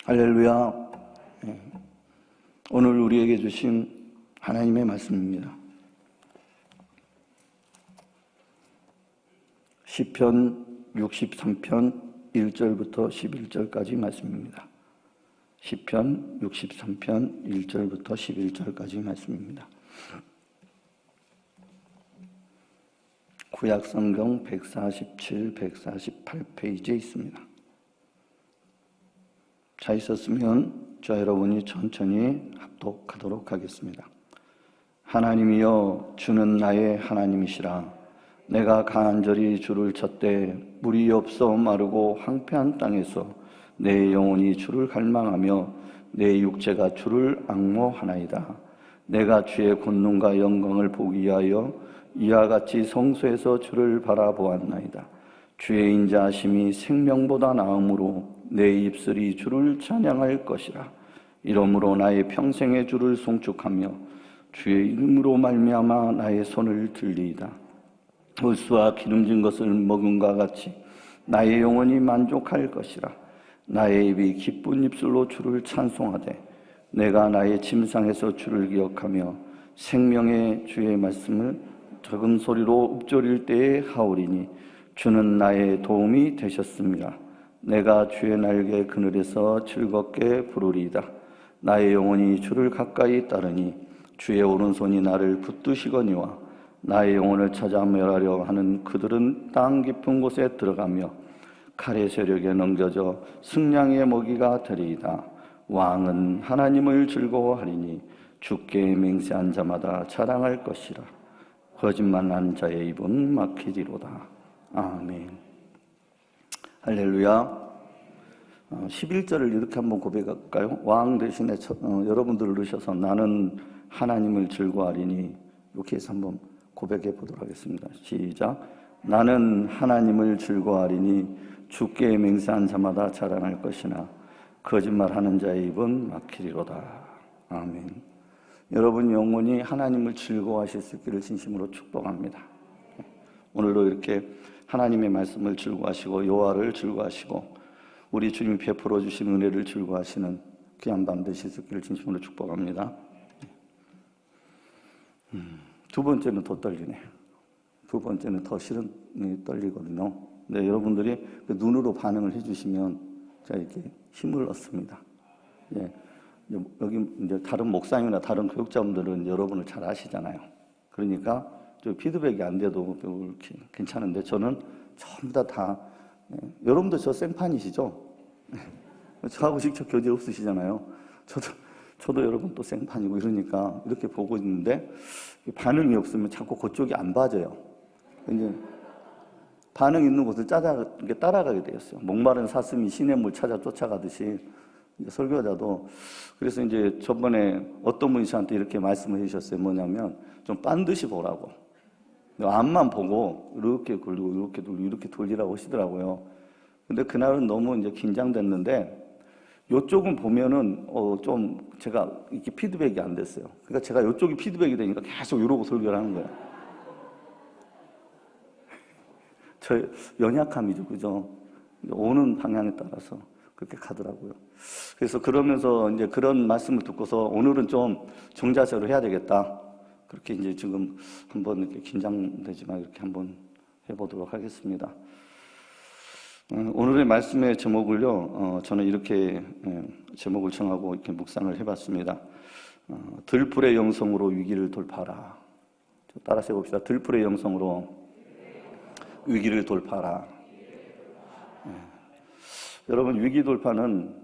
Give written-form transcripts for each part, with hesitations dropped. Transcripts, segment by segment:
할렐루야. 오늘 우리에게 주신 하나님의 말씀입니다. 시편 63편 1절부터 11절까지 말씀입니다. 시편 63편 1절부터 11절까지 말씀입니다. 구약성경 147, 148페이지에 있습니다. 자 있었으면 저 여러분이 천천히 합독하도록 하겠습니다. 하나님이여, 주는 나의 하나님이시라. 내가 간절히 주를 쳤되 물이 없어 마르고 황폐한 땅에서 내 영혼이 주를 갈망하며 내 육체가 주를 앙모하나이다. 내가 주의 권능과 영광을 보기 위하여 이와 같이 성소에서 주를 바라보았나이다. 주의 인자하심이 생명보다 나음으로 내 입술이 주를 찬양할 것이라. 이러므로 나의 평생에 주를 송축하며 주의 이름으로 말미암아 나의 손을 들리이다. 울수와 기름진 것을 먹음과 같이 나의 영혼이 만족할 것이라. 나의 입이 기쁜 입술로 주를 찬송하되 내가 나의 침상에서 주를 기억하며 생명의 주의 말씀을 적은 소리로 읊조릴 때에 하오리니 주는 나의 도움이 되셨습니다. 내가 주의 날개 그늘에서 즐겁게 부르리이다. 나의 영혼이 주를 가까이 따르니 주의 오른손이 나를 붙드시거니와 나의 영혼을 찾아 멸하려 하는 그들은 땅 깊은 곳에 들어가며 칼의 세력에 넘겨져 승냥이의 먹이가 되리이다. 왕은 하나님을 즐거워하리니 주께 맹세한 자마다 자랑할 것이라. 거짓말하는 자의 입은 막히리로다. 아멘. 할렐루야. 11절을 이렇게 한번 고백할까요? 왕 대신에 여러분들을 넣으셔서 나는 하나님을 즐거워하리니, 이렇게 해서 한번 고백해 보도록 하겠습니다. 시작. 나는 하나님을 즐거워하리니 주께 맹세한 자마다 자랑할 것이나 거짓말하는 자의 입은 막히리로다. 아멘. 여러분 영혼이 하나님을 즐거워하실 수 있기를 진심으로 축복합니다. 오늘도 이렇게 하나님의 말씀을 즐거워하시고 여호와를 즐거워하시고 우리 주님이 베풀어 주신 은혜를 즐거워하시는 귀한 밤 되실 수 있기를 진심으로 축복합니다. 두 번째는 더 떨리네. 두 번째는 더 실은 떨리거든요. 네, 여러분들이 눈으로 반응을 해주시면 제가 이렇게 힘을 얻습니다. 예, 여기 이제 다른 목사님이나 다른 교육자분들은 여러분을 잘 아시잖아요. 그러니까 좀 피드백이 안 돼도 이렇게 괜찮은데 저는 전부 다 여러분도 저 생판이시죠? 저하고 직접 교제 없으시잖아요. 저도 여러분 또 생판이고 이러니까 이렇게 보고 있는데 반응이 없으면 자꾸 그쪽이 안 봐져요. 이제 반응 있는 곳을 따라가게 되었어요. 목마른 사슴이 시냇물 찾아 쫓아가듯이 이제 설교자도. 그래서 이제 저번에 어떤 분이 저한테 이렇게 말씀을 해주셨어요. 뭐냐면 좀 반드시 보라고. 앞만 보고 이렇게 굴리고 이렇게 돌리고 이렇게 돌리라고 하시더라고요. 근데 그날은 너무 이제 긴장됐는데 요쪽은 보면은 좀 제가 이렇게 피드백이 안 됐어요. 그러니까 제가 요쪽이 피드백이 되니까 계속 이러고 설교를 하는 거예요. 저 연약함이죠, 그죠? 오는 방향에 따라서 그렇게 가더라고요. 그래서 그러면서 이제 그런 말씀을 듣고서 오늘은 좀 정자세로 해야 되겠다. 그렇게 이제 지금 한번 이렇게 긴장되지만 이렇게 한번 해보도록 하겠습니다. 오늘의 말씀의 제목을요, 저는 이렇게 제목을 정하고 이렇게 묵상을 해봤습니다. 들불의 영성으로 위기를 돌파하라. 따라서 해봅시다. 들불의 영성으로 위기를 돌파하라. 여러분, 위기 돌파는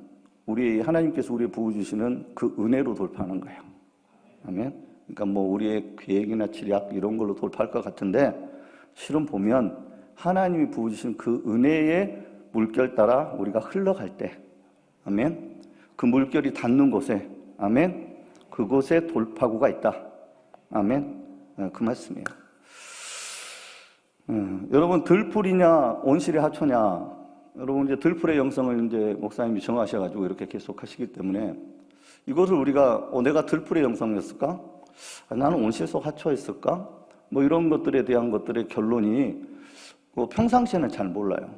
하나님께서 우리에 부어주시는 그 은혜로 돌파하는 거예요. 아멘. 그러니까 뭐 우리의 계획이나 지략 이런 걸로 돌파할 것 같은데 실은 보면 하나님이 부어주신 그 은혜의 물결 따라 우리가 흘러갈 때, 아멘. 그 물결이 닿는 곳에, 아멘. 그곳에 돌파구가 있다. 아멘. 그 말씀이에요. 여러분, 들풀이냐 온실의 하초냐. 여러분, 이제 들풀의 영성을 이제 목사님이 정하셔가지고 이렇게 계속 하시기 때문에 이것을 우리가 내가 들풀의 영성이었을까? 나는 온실 속 하초였을까? 뭐 이런 것들에 대한 것들의 결론이 평상시에는 잘 몰라요.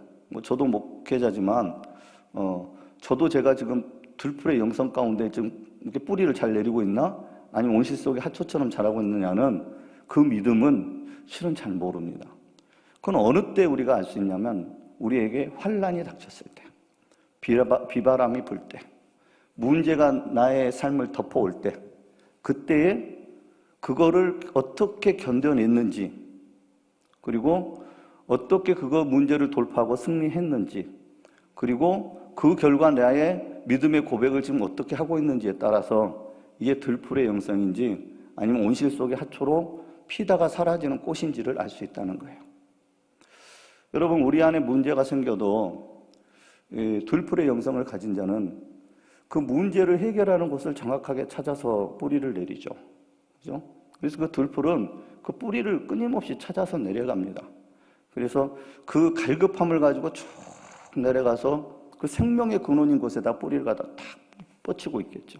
저도 목회자지만 저도 제가 지금 들풀의 영성 가운데 지금 이렇게 뿌리를 잘 내리고 있나? 아니면 온실 속에 하초처럼 자라고 있느냐는 그 믿음은 실은 잘 모릅니다. 그건 어느 때 우리가 알 수 있냐면 우리에게 환난이 닥쳤을 때, 비바람이 불 때, 문제가 나의 삶을 덮어올 때, 그때에 그거를 어떻게 견뎌냈는지, 그리고 어떻게 그거 문제를 돌파하고 승리했는지, 그리고 그 결과 나의 믿음의 고백을 지금 어떻게 하고 있는지에 따라서 이게 들풀의 영성인지 아니면 온실 속의 하초로 피다가 사라지는 꽃인지를 알 수 있다는 거예요. 여러분, 우리 안에 문제가 생겨도 들풀의 영성을 가진 자는 그 문제를 해결하는 곳을 정확하게 찾아서 뿌리를 내리죠. 그죠? 그래서 그 들풀은 그 뿌리를 끊임없이 찾아서 내려갑니다. 그래서 그 갈급함을 가지고 쭉 내려가서 그 생명의 근원인 곳에다 뿌리를 갖다 탁 뻗치고 있겠죠.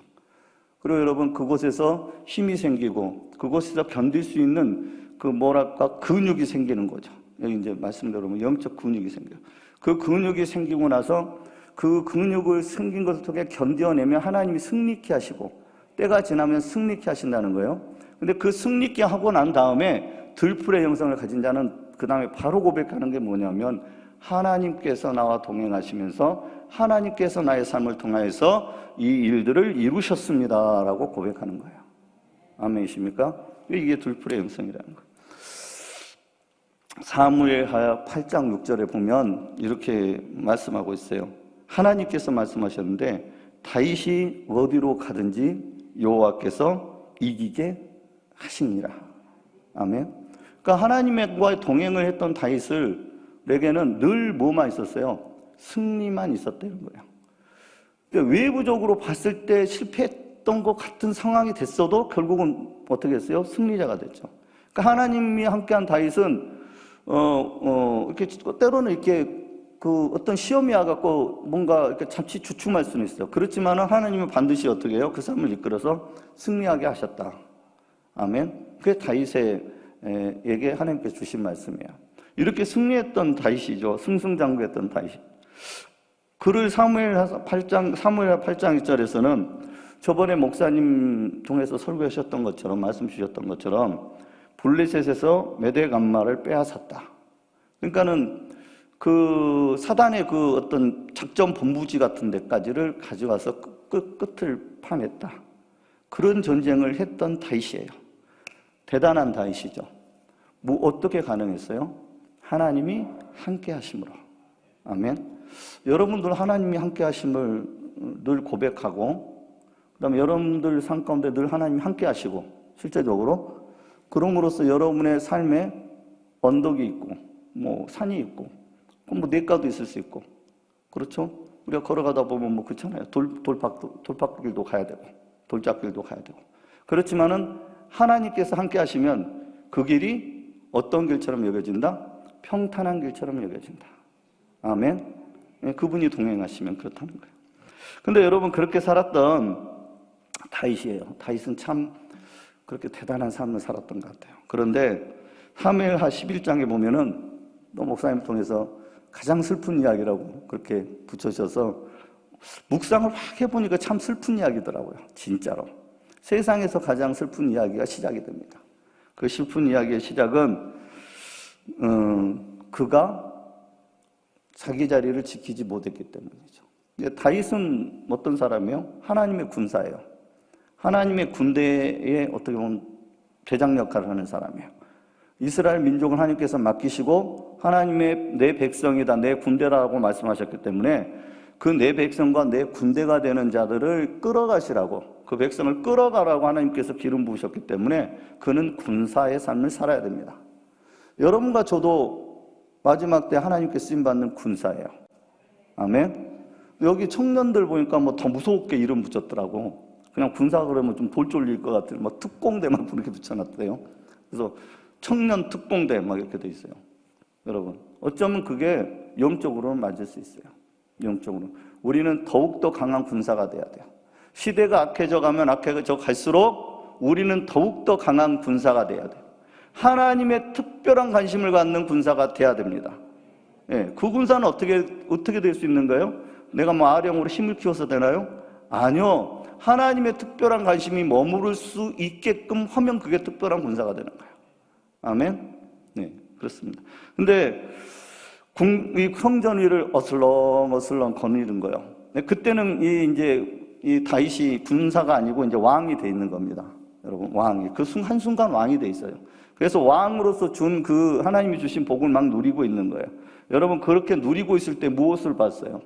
그리고 여러분, 그곳에서 힘이 생기고 그곳에서 견딜 수 있는 그 뭐랄까 근육이 생기는 거죠. 여기 이제 말씀대로 영적 근육이 생겨요. 그 근육이 생기고 나서 그 근육을 생긴 것을 통해 견뎌내면 하나님이 승리케 하시고 때가 지나면 승리케 하신다는 거예요. 근데 그 승리케 하고 난 다음에 들풀의 영성을 가진 자는 그 다음에 바로 고백하는 게 뭐냐면 하나님께서 나와 동행하시면서 하나님께서 나의 삶을 통하여서 이 일들을 이루셨습니다 라고 고백하는 거예요. 아멘이십니까? 이게 들풀의 영성이라는 거예요. 사무엘하 8장 6절에 보면 이렇게 말씀하고 있어요. 하나님께서 말씀하셨는데 다윗이 어디로 가든지 여호와께서 이기게 하시니라. 아멘. 그러니까 하나님과 동행을 했던 다윗에게는 늘 뭐만 있었어요? 승리만 있었다는 거예요. 그러니까 외부적으로 봤을 때 실패했던 것 같은 상황이 됐어도 결국은 어떻게 했어요? 승리자가 됐죠. 그러니까 하나님이 함께한 다윗은 이렇게 때로는 이렇게 그 어떤 시험이 와갖고 뭔가 이렇게 잠시 주춤할 수는 있어요. 그렇지만 하나님은 반드시 어떻게 해요? 그 삶을 이끌어서 승리하게 하셨다. 아멘. 그게 다윗에게 하나님께서 주신 말씀이에요. 이렇게 승리했던 다윗이죠. 승승장구했던 다윗. 그를 사무엘하 8장 1절에서는 저번에 목사님 통해서 설교하셨던 것처럼 말씀 주셨던 것처럼 블레셋에서 메대감마를 빼앗았다. 그러니까는 그 사단의 그 어떤 작전 본부지 같은 데까지를 가져와서 끝을 파냈다. 그런 전쟁을 했던 다윗이에요. 대단한 다윗이죠. 뭐 어떻게 가능했어요? 하나님이 함께 하심으로. 아멘. 여러분들 하나님이 함께 하심을 늘 고백하고, 그다음에 여러분들 삶 가운데 늘 하나님이 함께 하시고, 실제적으로 그럼으로써 여러분의 삶에 언덕이 있고, 뭐 산이 있고, 뭐 냇가도 있을 수 있고, 그렇죠? 우리가 걸어가다 보면 뭐 그렇잖아요. 돌밭길도 가야 되고, 돌짝길도 가야 되고. 그렇지만은 하나님께서 함께 하시면 그 길이 어떤 길처럼 여겨진다? 평탄한 길처럼 여겨진다. 아멘. 그분이 동행하시면 그렇다는 거예요. 근데 여러분, 그렇게 살았던 다윗이에요. 다윗은 참 그렇게 대단한 삶을 살았던 것 같아요. 그런데 사무엘하 11장에 보면은 또 목사님 통해서 가장 슬픈 이야기라고 그렇게 붙여주셔서 묵상을 확 해보니까 참 슬픈 이야기더라고요. 진짜로. 세상에서 가장 슬픈 이야기가 시작이 됩니다. 그 슬픈 이야기의 시작은 그가 자기 자리를 지키지 못했기 때문이죠. 다윗은 어떤 사람이에요? 하나님의 군사예요. 하나님의 군대에 어떻게 보면 대장 역할을 하는 사람이에요. 이스라엘 민족을 하나님께서 맡기시고 하나님의 내 백성이다, 내 군대라고 말씀하셨기 때문에 그 내 백성과 내 군대가 되는 자들을 끌어가시라고, 그 백성을 끌어가라고 하나님께서 기름 부으셨기 때문에 그는 군사의 삶을 살아야 됩니다. 여러분과 저도 마지막 때 하나님께 쓰임받는 군사예요. 아멘. 여기 청년들 보니까 뭐 더 무섭게 이름 붙였더라고. 그냥 군사 그러면 좀 돌 쫄릴 것 같은 뭐 특공대만 그렇게 붙여놨대요. 그래서 청년 특공대 막 이렇게 돼 있어요. 여러분, 어쩌면 그게 영적으로는 맞을 수 있어요. 영적으로 우리는 더욱더 강한 군사가 돼야 돼요. 시대가 악해져 가면 악해져 갈수록 우리는 더욱더 강한 군사가 돼야 돼요. 하나님의 특별한 관심을 갖는 군사가 돼야 됩니다. 예, 그 군사는 어떻게 될 수 있는 거예요? 내가 뭐 아령으로 힘을 키워서 되나요? 아니요. 하나님의 특별한 관심이 머무를 수 있게끔 하면 그게 특별한 군사가 되는 거예요. 아멘? 네, 그렇습니다. 근데 이 성전 위를 어슬렁어슬렁 거니는 거예요. 그때는 이 다윗이 군사가 아니고 이제 왕이 돼 있는 겁니다. 여러분, 왕이. 그 한순간 왕이 돼 있어요. 그래서 왕으로서 준 그 하나님이 주신 복을 막 누리고 있는 거예요. 여러분, 그렇게 누리고 있을 때 무엇을 봤어요?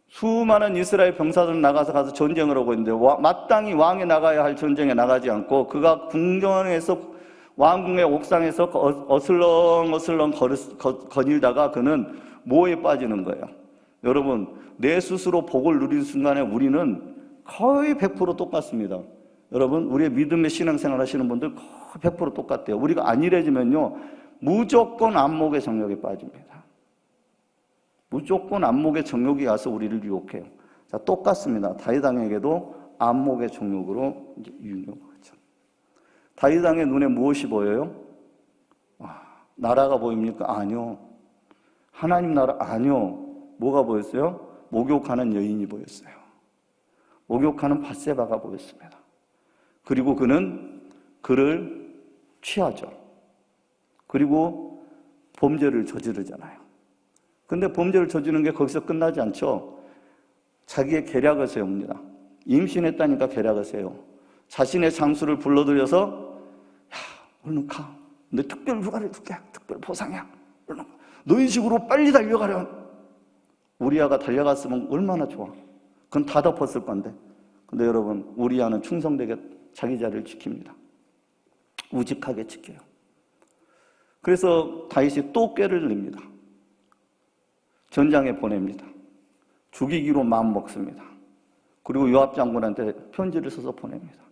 수많은 이스라엘 병사들 가서 전쟁을 하고 있는데 마땅히 왕에 나가야 할 전쟁에 나가지 않고 그가 궁전에서 왕궁의 옥상에서 어슬렁어슬렁 거닐다가 그는 뭐에 빠지는 거예요? 여러분, 내 스스로 복을 누리는 순간에 우리는 거의 100% 똑같습니다. 여러분, 우리의 믿음의 신앙생활 하시는 분들 거의 100% 똑같대요. 우리가 안일해지면요, 무조건 안목의 정욕에 빠집니다. 무조건 안목의 정욕이 와서 우리를 유혹해요. 자, 똑같습니다. 다윗 왕에게도 안목의 정욕으로 유혹하죠. 다윗 왕의 눈에 무엇이 보여요? 나라가 보입니까? 아니요. 하나님 나라? 아니요. 뭐가 보였어요? 목욕하는 여인이 보였어요. 목욕하는 밧세바가 보였습니다. 그리고 그는 그를 취하죠. 그리고 범죄를 저지르잖아요. 근데 범죄를 저지르는 게 거기서 끝나지 않죠. 자기의 계략을 세웁니다. 임신했다니까 계략을 세워. 자신의 장수를 불러들여서 얼른 가. 내 특별 휴가를 줄게. 특별 보상이야. 얼른 가. 너희 집으로 빨리 달려가렴. 우리아가 달려갔으면 얼마나 좋아. 그건 다 덮었을 건데. 근데 여러분, 우리아는 충성되게 자기 자리를 지킵니다. 우직하게 지켜요. 그래서 다윗이 또 꾀를 냅니다. 전장에 보냅니다. 죽이기로 마음먹습니다. 그리고 요압 장군한테 편지를 써서 보냅니다.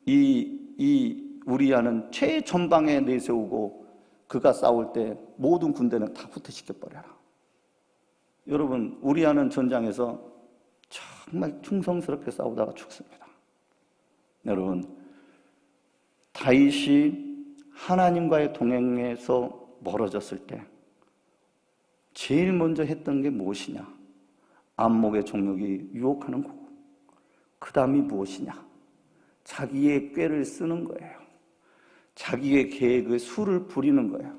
이 우리아는 최전방에 내세우고 그가 싸울 때 모든 군대는 다 후퇴시켜버려라. 여러분, 우리아는 전장에서 정말 충성스럽게 싸우다가 죽습니다. 여러분, 다윗이 하나님과의 동행에서 멀어졌을 때 제일 먼저 했던 게 무엇이냐? 안목의 정욕이 유혹하는 거고, 그 다음이 무엇이냐? 자기의 꾀를 쓰는 거예요. 자기의 계획의 수를 부리는 거예요.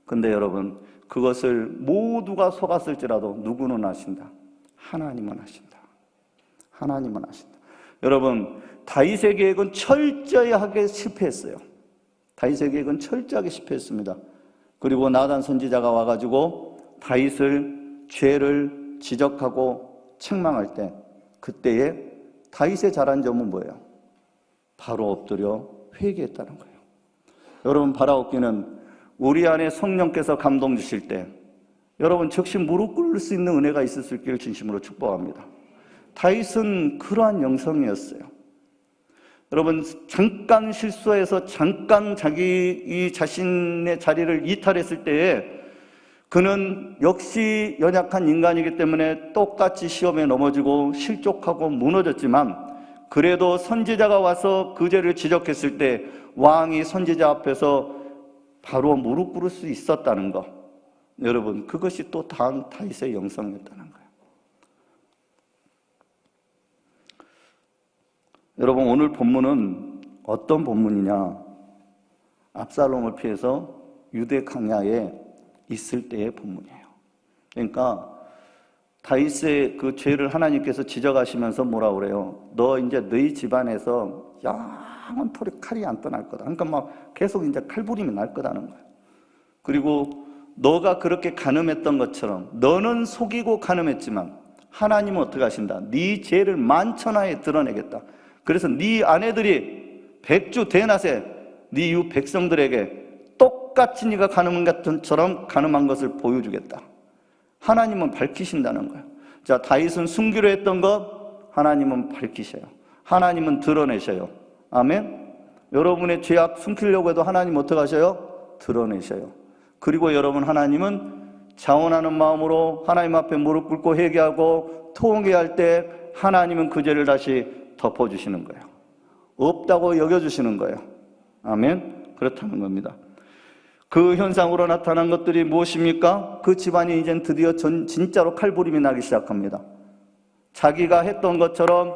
근데 여러분, 그것을 모두가 속았을지라도 누구는 아신다? 하나님은 아신다. 하나님은 아신다. 여러분, 다윗의 계획은 철저하게 실패했어요. 다윗의 계획은 철저하게 실패했습니다. 그리고 나단 선지자가 와가지고 다윗을 죄를 지적하고 책망할 때, 그때에 다윗의 잘한 점은 뭐예요? 바로 엎드려 회개했다는 거예요. 여러분, 바라옵기는 우리 안에 성령께서 감동 주실 때 여러분 즉시 무릎 꿇을 수 있는 은혜가 있을 수 있기를 진심으로 축복합니다. 다윗은 그러한 영성이었어요. 여러분, 잠깐 실수해서 잠깐 이 자신의 자리를 이탈했을 때에 그는 역시 연약한 인간이기 때문에 똑같이 시험에 넘어지고 실족하고 무너졌지만, 그래도 선지자가 와서 그 죄를 지적했을 때 왕이 선지자 앞에서 바로 무릎 꿇을 수 있었다는 것, 여러분, 그것이 또 다윗의 영성이었다는 거예요. 여러분, 오늘 본문은 어떤 본문이냐? 압살롬을 피해서 유대 강야에 있을 때의 본문이에요. 그러니까 다윗의 그 죄를 하나님께서 지적하시면서 뭐라 그래요? 너 이제 너희 집안에서 영원토록 칼이 안 떠날 거다. 그러니까 막 계속 이제 칼부림이 날 거다는 거예요. 그리고 너가 그렇게 간음했던 것처럼 너는 속이고 간음했지만 하나님은 어떻게 하신다? 네 죄를 만천하에 드러내겠다. 그래서 네 아내들이 백주 대낮에 네 이웃 백성들에게 똑같이 네가 간음한 것처럼 간음한 것을 보여주겠다. 하나님은 밝히신다는 거예요. 자, 다윗은 숨기로 했던 것 하나님은 밝히셔요. 하나님은 드러내셔요. 아멘. 여러분의 죄악 숨기려고 해도 하나님 어떻게 하셔요? 드러내셔요. 그리고 여러분, 하나님은 자원하는 마음으로 하나님 앞에 무릎 꿇고 회개하고 통회할 때 하나님은 그 죄를 다시 덮어주시는 거예요. 없다고 여겨주시는 거예요. 아멘. 그렇다는 겁니다. 그 현상으로 나타난 것들이 무엇입니까? 그 집안이 이젠 드디어 진짜로 칼부림이 나기 시작합니다. 자기가 했던 것처럼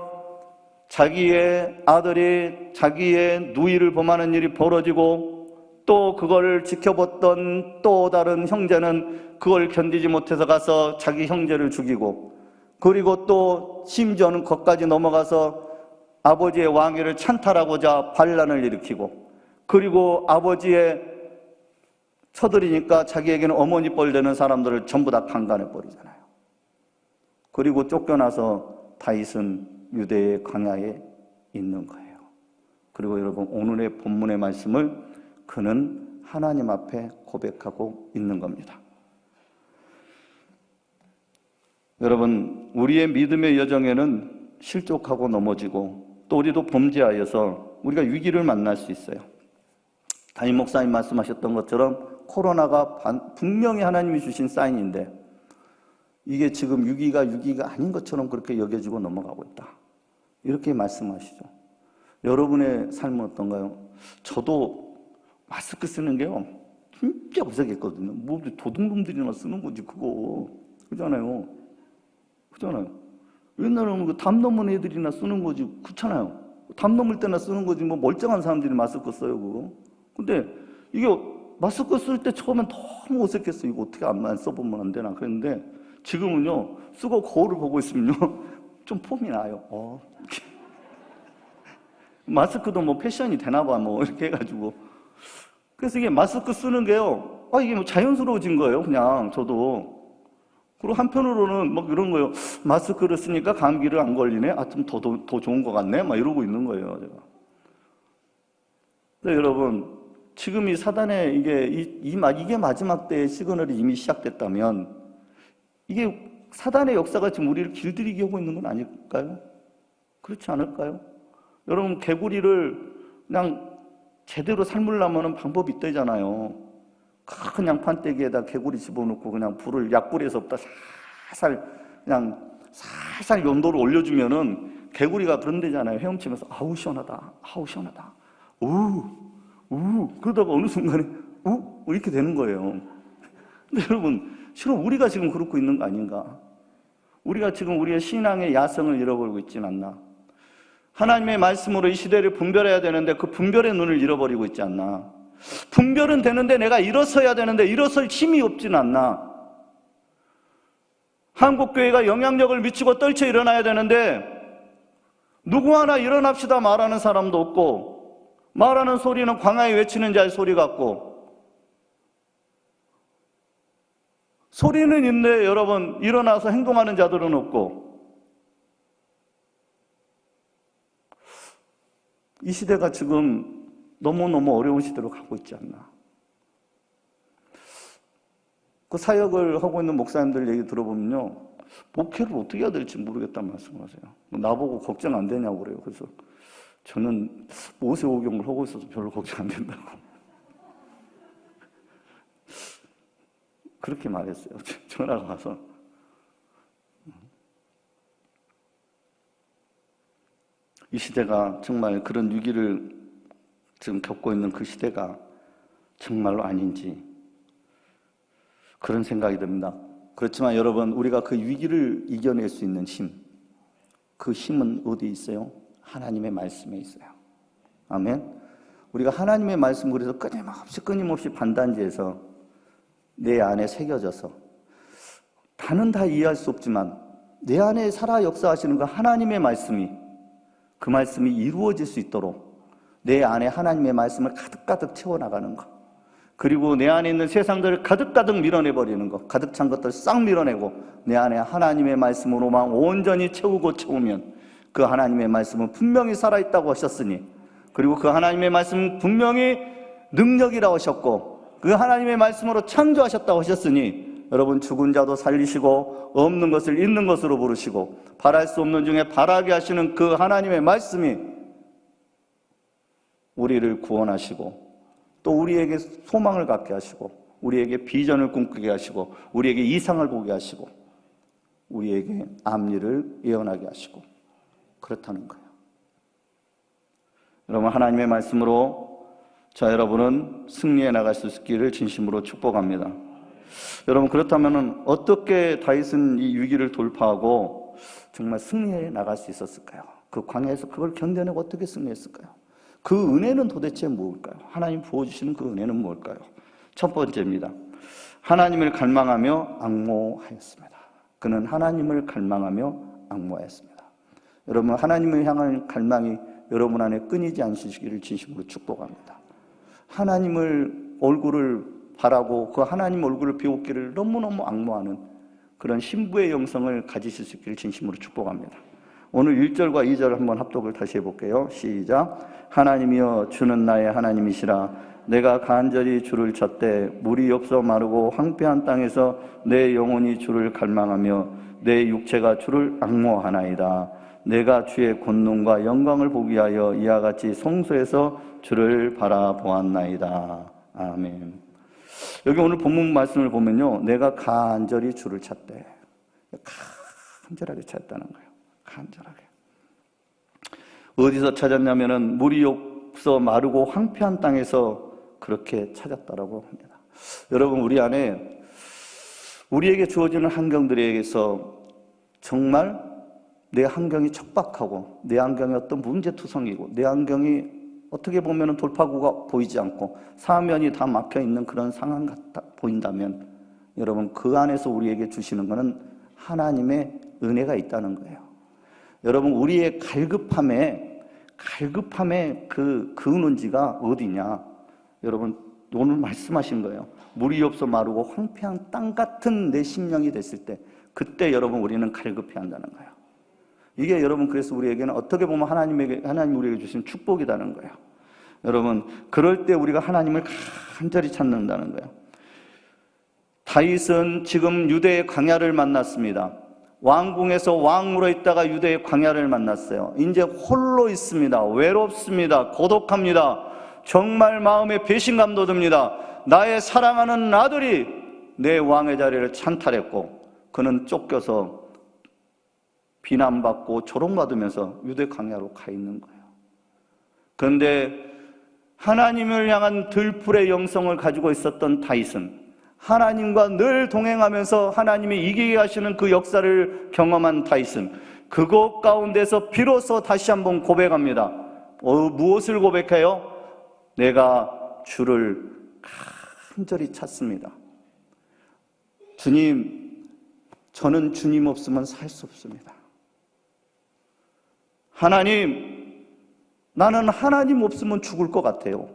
자기의 아들이 자기의 누이를 범하는 일이 벌어지고 또 그걸 지켜봤던 또 다른 형제는 그걸 견디지 못해서 가서 자기 형제를 죽이고, 그리고 또 심지어는 거기까지 넘어가서 아버지의 왕위를 찬탈하고자 반란을 일으키고, 그리고 아버지의 쳐들이니까 자기에게는 어머니 뻘 되는 사람들을 전부 다 강간해 버리잖아요. 그리고 쫓겨나서 다윗은 유대의 광야에 있는 거예요. 그리고 여러분, 오늘의 본문의 말씀을 그는 하나님 앞에 고백하고 있는 겁니다. 여러분, 우리의 믿음의 여정에는 실족하고 넘어지고 또 우리도 범죄하여서 우리가 위기를 만날 수 있어요. 담임 목사님 말씀하셨던 것처럼 코로나가 분명히 하나님이 주신 사인인데 이게 지금 위기가 아닌 것처럼 그렇게 여겨지고 넘어가고 있다, 이렇게 말씀하시죠. 여러분의 삶은 어떤가요? 저도 마스크 쓰는 게요 진짜 어색했거든요. 뭐 도둑놈들이나 쓰는 거지 그거. 그잖아요. 옛날에는 그 담 넘은 애들이나 쓰는 거지. 그렇잖아요. 담 넘을 때나 쓰는 거지. 뭐 멀쩡한 사람들이 마스크 써요 그거. 근데 이게 마스크 쓸 때 처음엔 너무 어색했어. 이거 어떻게 안 써보면 안 되나 그랬는데 지금은요 쓰고 거울을 보고 있으면요 좀 폼이 나요. 마스크도 뭐 패션이 되나 봐 뭐 이렇게 해가지고. 그래서 이게 마스크 쓰는 게요 이게 뭐 자연스러워진 거예요 그냥. 저도. 그리고 한편으로는 막 이런 거예요. 마스크를 쓰니까 감기를 안 걸리네. 좀 더 좋은 것 같네. 막 이러고 있는 거예요 제가. 근데 여러분, 지금 이 사단의 이게 마지막 때의 시그널이 이미 시작됐다면 이게 사단의 역사가 지금 우리를 길들이게 하고 있는 건 아닐까요? 그렇지 않을까요? 여러분, 개구리를 그냥 제대로 삶으려면 방법이 있다잖아요. 큰 양판대기에다 개구리 집어넣고 그냥 불을 약불에서부터 살살 연도를 올려주면은 개구리가 그런 데잖아요. 헤엄치면서 아우 시원하다, 아우 시원하다, 그러다가 어느 순간에 이렇게 되는 거예요. 근데 여러분, 실은 우리가 지금 그렇고 있는 거 아닌가? 우리가 지금 우리의 신앙의 야성을 잃어버리고 있지는 않나? 하나님의 말씀으로 이 시대를 분별해야 되는데 그 분별의 눈을 잃어버리고 있지 않나? 분별은 되는데 내가 일어서야 되는데 일어설 힘이 없진 않나? 한국교회가 영향력을 미치고 떨쳐 일어나야 되는데 누구 하나 일어납시다 말하는 사람도 없고, 말하는 소리는 광야에 외치는 자의 소리 같고, 소리는 있는데 여러분 일어나서 행동하는 자들은 없고, 이 시대가 지금 너무너무 어려운 시대로 가고 있지 않나. 그 사역을 하고 있는 목사님들 얘기 들어보면요 목회를 어떻게 해야 될지 모르겠다는 말씀을 하세요. 나보고 걱정 안 되냐고 그래요. 그래서 저는 모세오경을 하고 있어서 별로 걱정 안 된다고 그렇게 말했어요. 전화가 와서. 이 시대가 정말 그런 위기를 지금 겪고 있는 그 시대가 정말로 아닌지 그런 생각이 듭니다. 그렇지만 여러분, 우리가 그 위기를 이겨낼 수 있는 힘, 그 힘은 어디에 있어요? 하나님의 말씀에 있어요. 아멘. 우리가 하나님의 말씀, 그래서 끊임없이 반단지에서 내 안에 새겨져서, 다는 다 이해할 수 없지만 내 안에 살아 역사하시는 그 하나님의 말씀이, 그 말씀이 이루어질 수 있도록 내 안에 하나님의 말씀을 가득가득 채워나가는 것, 그리고 내 안에 있는 세상들을 가득가득 밀어내버리는 것, 가득 찬 것들을 싹 밀어내고 내 안에 하나님의 말씀으로만 온전히 채우면 그 하나님의 말씀은 분명히 살아있다고 하셨으니, 그리고 그 하나님의 말씀은 분명히 능력이라고 하셨고 그 하나님의 말씀으로 창조하셨다고 하셨으니, 여러분, 죽은 자도 살리시고 없는 것을 있는 것으로 부르시고 바랄 수 없는 중에 바라게 하시는 그 하나님의 말씀이 우리를 구원하시고 또 우리에게 소망을 갖게 하시고 우리에게 비전을 꿈꾸게 하시고 우리에게 이상을 보게 하시고 우리에게 앞일을 예언하게 하시고 그렇다는 거예요. 여러분, 하나님의 말씀으로 여러분은 승리해 나갈 수 있기를 진심으로 축복합니다. 여러분, 그렇다면 어떻게 다윗은 이 위기를 돌파하고 정말 승리해 나갈 수 있었을까요? 그 광야에서 그걸 견뎌내고 어떻게 승리했을까요? 그 은혜는 도대체 무엇일까요? 하나님 부어주시는 그 은혜는 무엇일까요? 첫 번째입니다. 하나님을 갈망하며 앙모하였습니다. 그는 하나님을 갈망하며 앙모하였습니다. 여러분, 하나님을 향한 갈망이 여러분 안에 끊이지 않으시기를 진심으로 축복합니다. 하나님을 얼굴을 바라고 그 하나님 얼굴을 비웃기를 너무너무 앙모하는 그런 신부의 영성을 가지실 수 있기를 진심으로 축복합니다. 오늘 1절과 2절 한번 합독을 다시 해볼게요. 시작. 하나님이여 주는 나의 하나님이시라. 내가 간절히 주를 찾되 물이 없어 마르고 황폐한 땅에서 내 영혼이 주를 갈망하며 내 육체가 주를 앙모하나이다. 내가 주의 권능과 영광을 보기 위하여 이와 같이 성소에서 주를 바라보았나이다. 아멘. 여기 오늘 본문 말씀을 보면요, 내가 간절히 주를 찾되, 간절하게 찾았다는 거예요. 간절하게. 어디서 찾았냐면은 물이 없어 마르고 황폐한 땅에서 그렇게 찾았다라고 합니다. 여러분, 우리 안에 우리에게 주어지는 환경들에게서 정말 내 환경이 척박하고 내 환경이 어떤 문제투성이고 내 환경이 어떻게 보면 돌파구가 보이지 않고 사면이 다 막혀있는 그런 상황 같아 보인다면 여러분, 그 안에서 우리에게 주시는 것은 하나님의 은혜가 있다는 거예요. 여러분, 우리의 갈급함의 그 근원지가 어디냐? 여러분, 오늘 말씀하신 거예요. 물이 없어 마르고 황폐한 땅 같은 내 심령이 됐을 때, 그때 여러분 우리는 갈급해 한다는 거예요. 이게 여러분, 그래서 우리에게는 어떻게 보면 하나님 우리에게 주신 축복이라는 거예요. 여러분, 그럴 때 우리가 하나님을 간절히 찾는다는 거예요. 다윗은 지금 유대의 광야를 만났습니다. 왕궁에서 왕으로 있다가 유대의 광야를 만났어요. 이제 홀로 있습니다. 외롭습니다. 고독합니다. 정말 마음에 배신감도 듭니다. 나의 사랑하는 아들이 내 왕의 자리를 찬탈했고 그는 쫓겨서 비난받고 조롱받으면서 유대 광야로 가 있는 거예요. 그런데 하나님을 향한 들풀의 영성을 가지고 있었던 다윗은 하나님과 늘 동행하면서 하나님이 이기게 하시는 그 역사를 경험한 다윗은 그곳 가운데서 비로소 다시 한번 고백합니다. 무엇을 고백해요? 내가 주를 간절히 찾습니다. 주님, 저는 주님 없으면 살 수 없습니다. 하나님, 나는 하나님 없으면 죽을 것 같아요.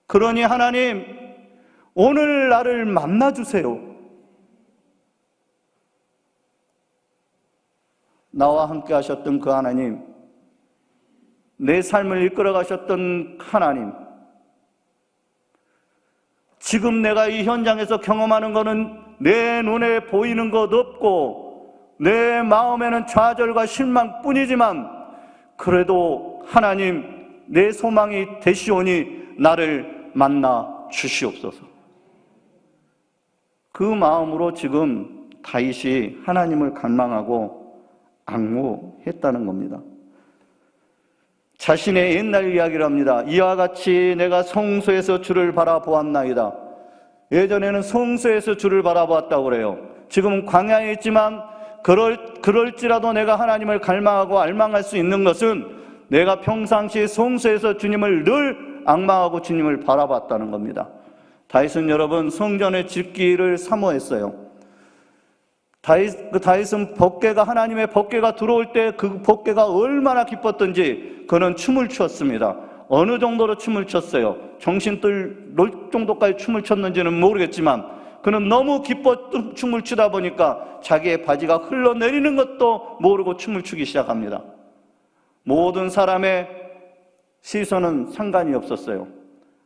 그러니 하나님, 오늘 나를 만나주세요. 나와 함께 하셨던 그 하나님, 내 삶을 이끌어 가셨던 하나님, 지금 내가 이 현장에서 경험하는 것은 내 눈에 보이는 것 없고 내 마음에는 좌절과 실망뿐이지만 그래도 하나님, 내 소망이 되시오니 나를 만나 주시옵소서. 그 마음으로 지금 다윗이 하나님을 갈망하고 앙모했다는 겁니다. 자신의 옛날 이야기를 합니다. 이와 같이 내가 성소에서 주를 바라보았나이다. 예전에는 성소에서 주를 바라보았다고 그래요. 지금은 광야에 있지만 그럴지라도 내가 하나님을 갈망하고 알망할 수 있는 것은 내가 평상시 성소에서 주님을 늘 앙망하고 주님을 바라봤다는 겁니다. 다윗은 여러분 성전의 짓기를 사모했어요. 다윗은 하나님의 법궤가 들어올 때 그 법궤가 얼마나 기뻤던지 그는 춤을 추었습니다. 어느 정도로 춤을 췄어요? 정신 뜰 정도까지 춤을 췄는지는 모르겠지만 그는 너무 기뻐 춤을 추다 보니까 자기의 바지가 흘러내리는 것도 모르고 춤을 추기 시작합니다. 모든 사람의 시선은 상관이 없었어요.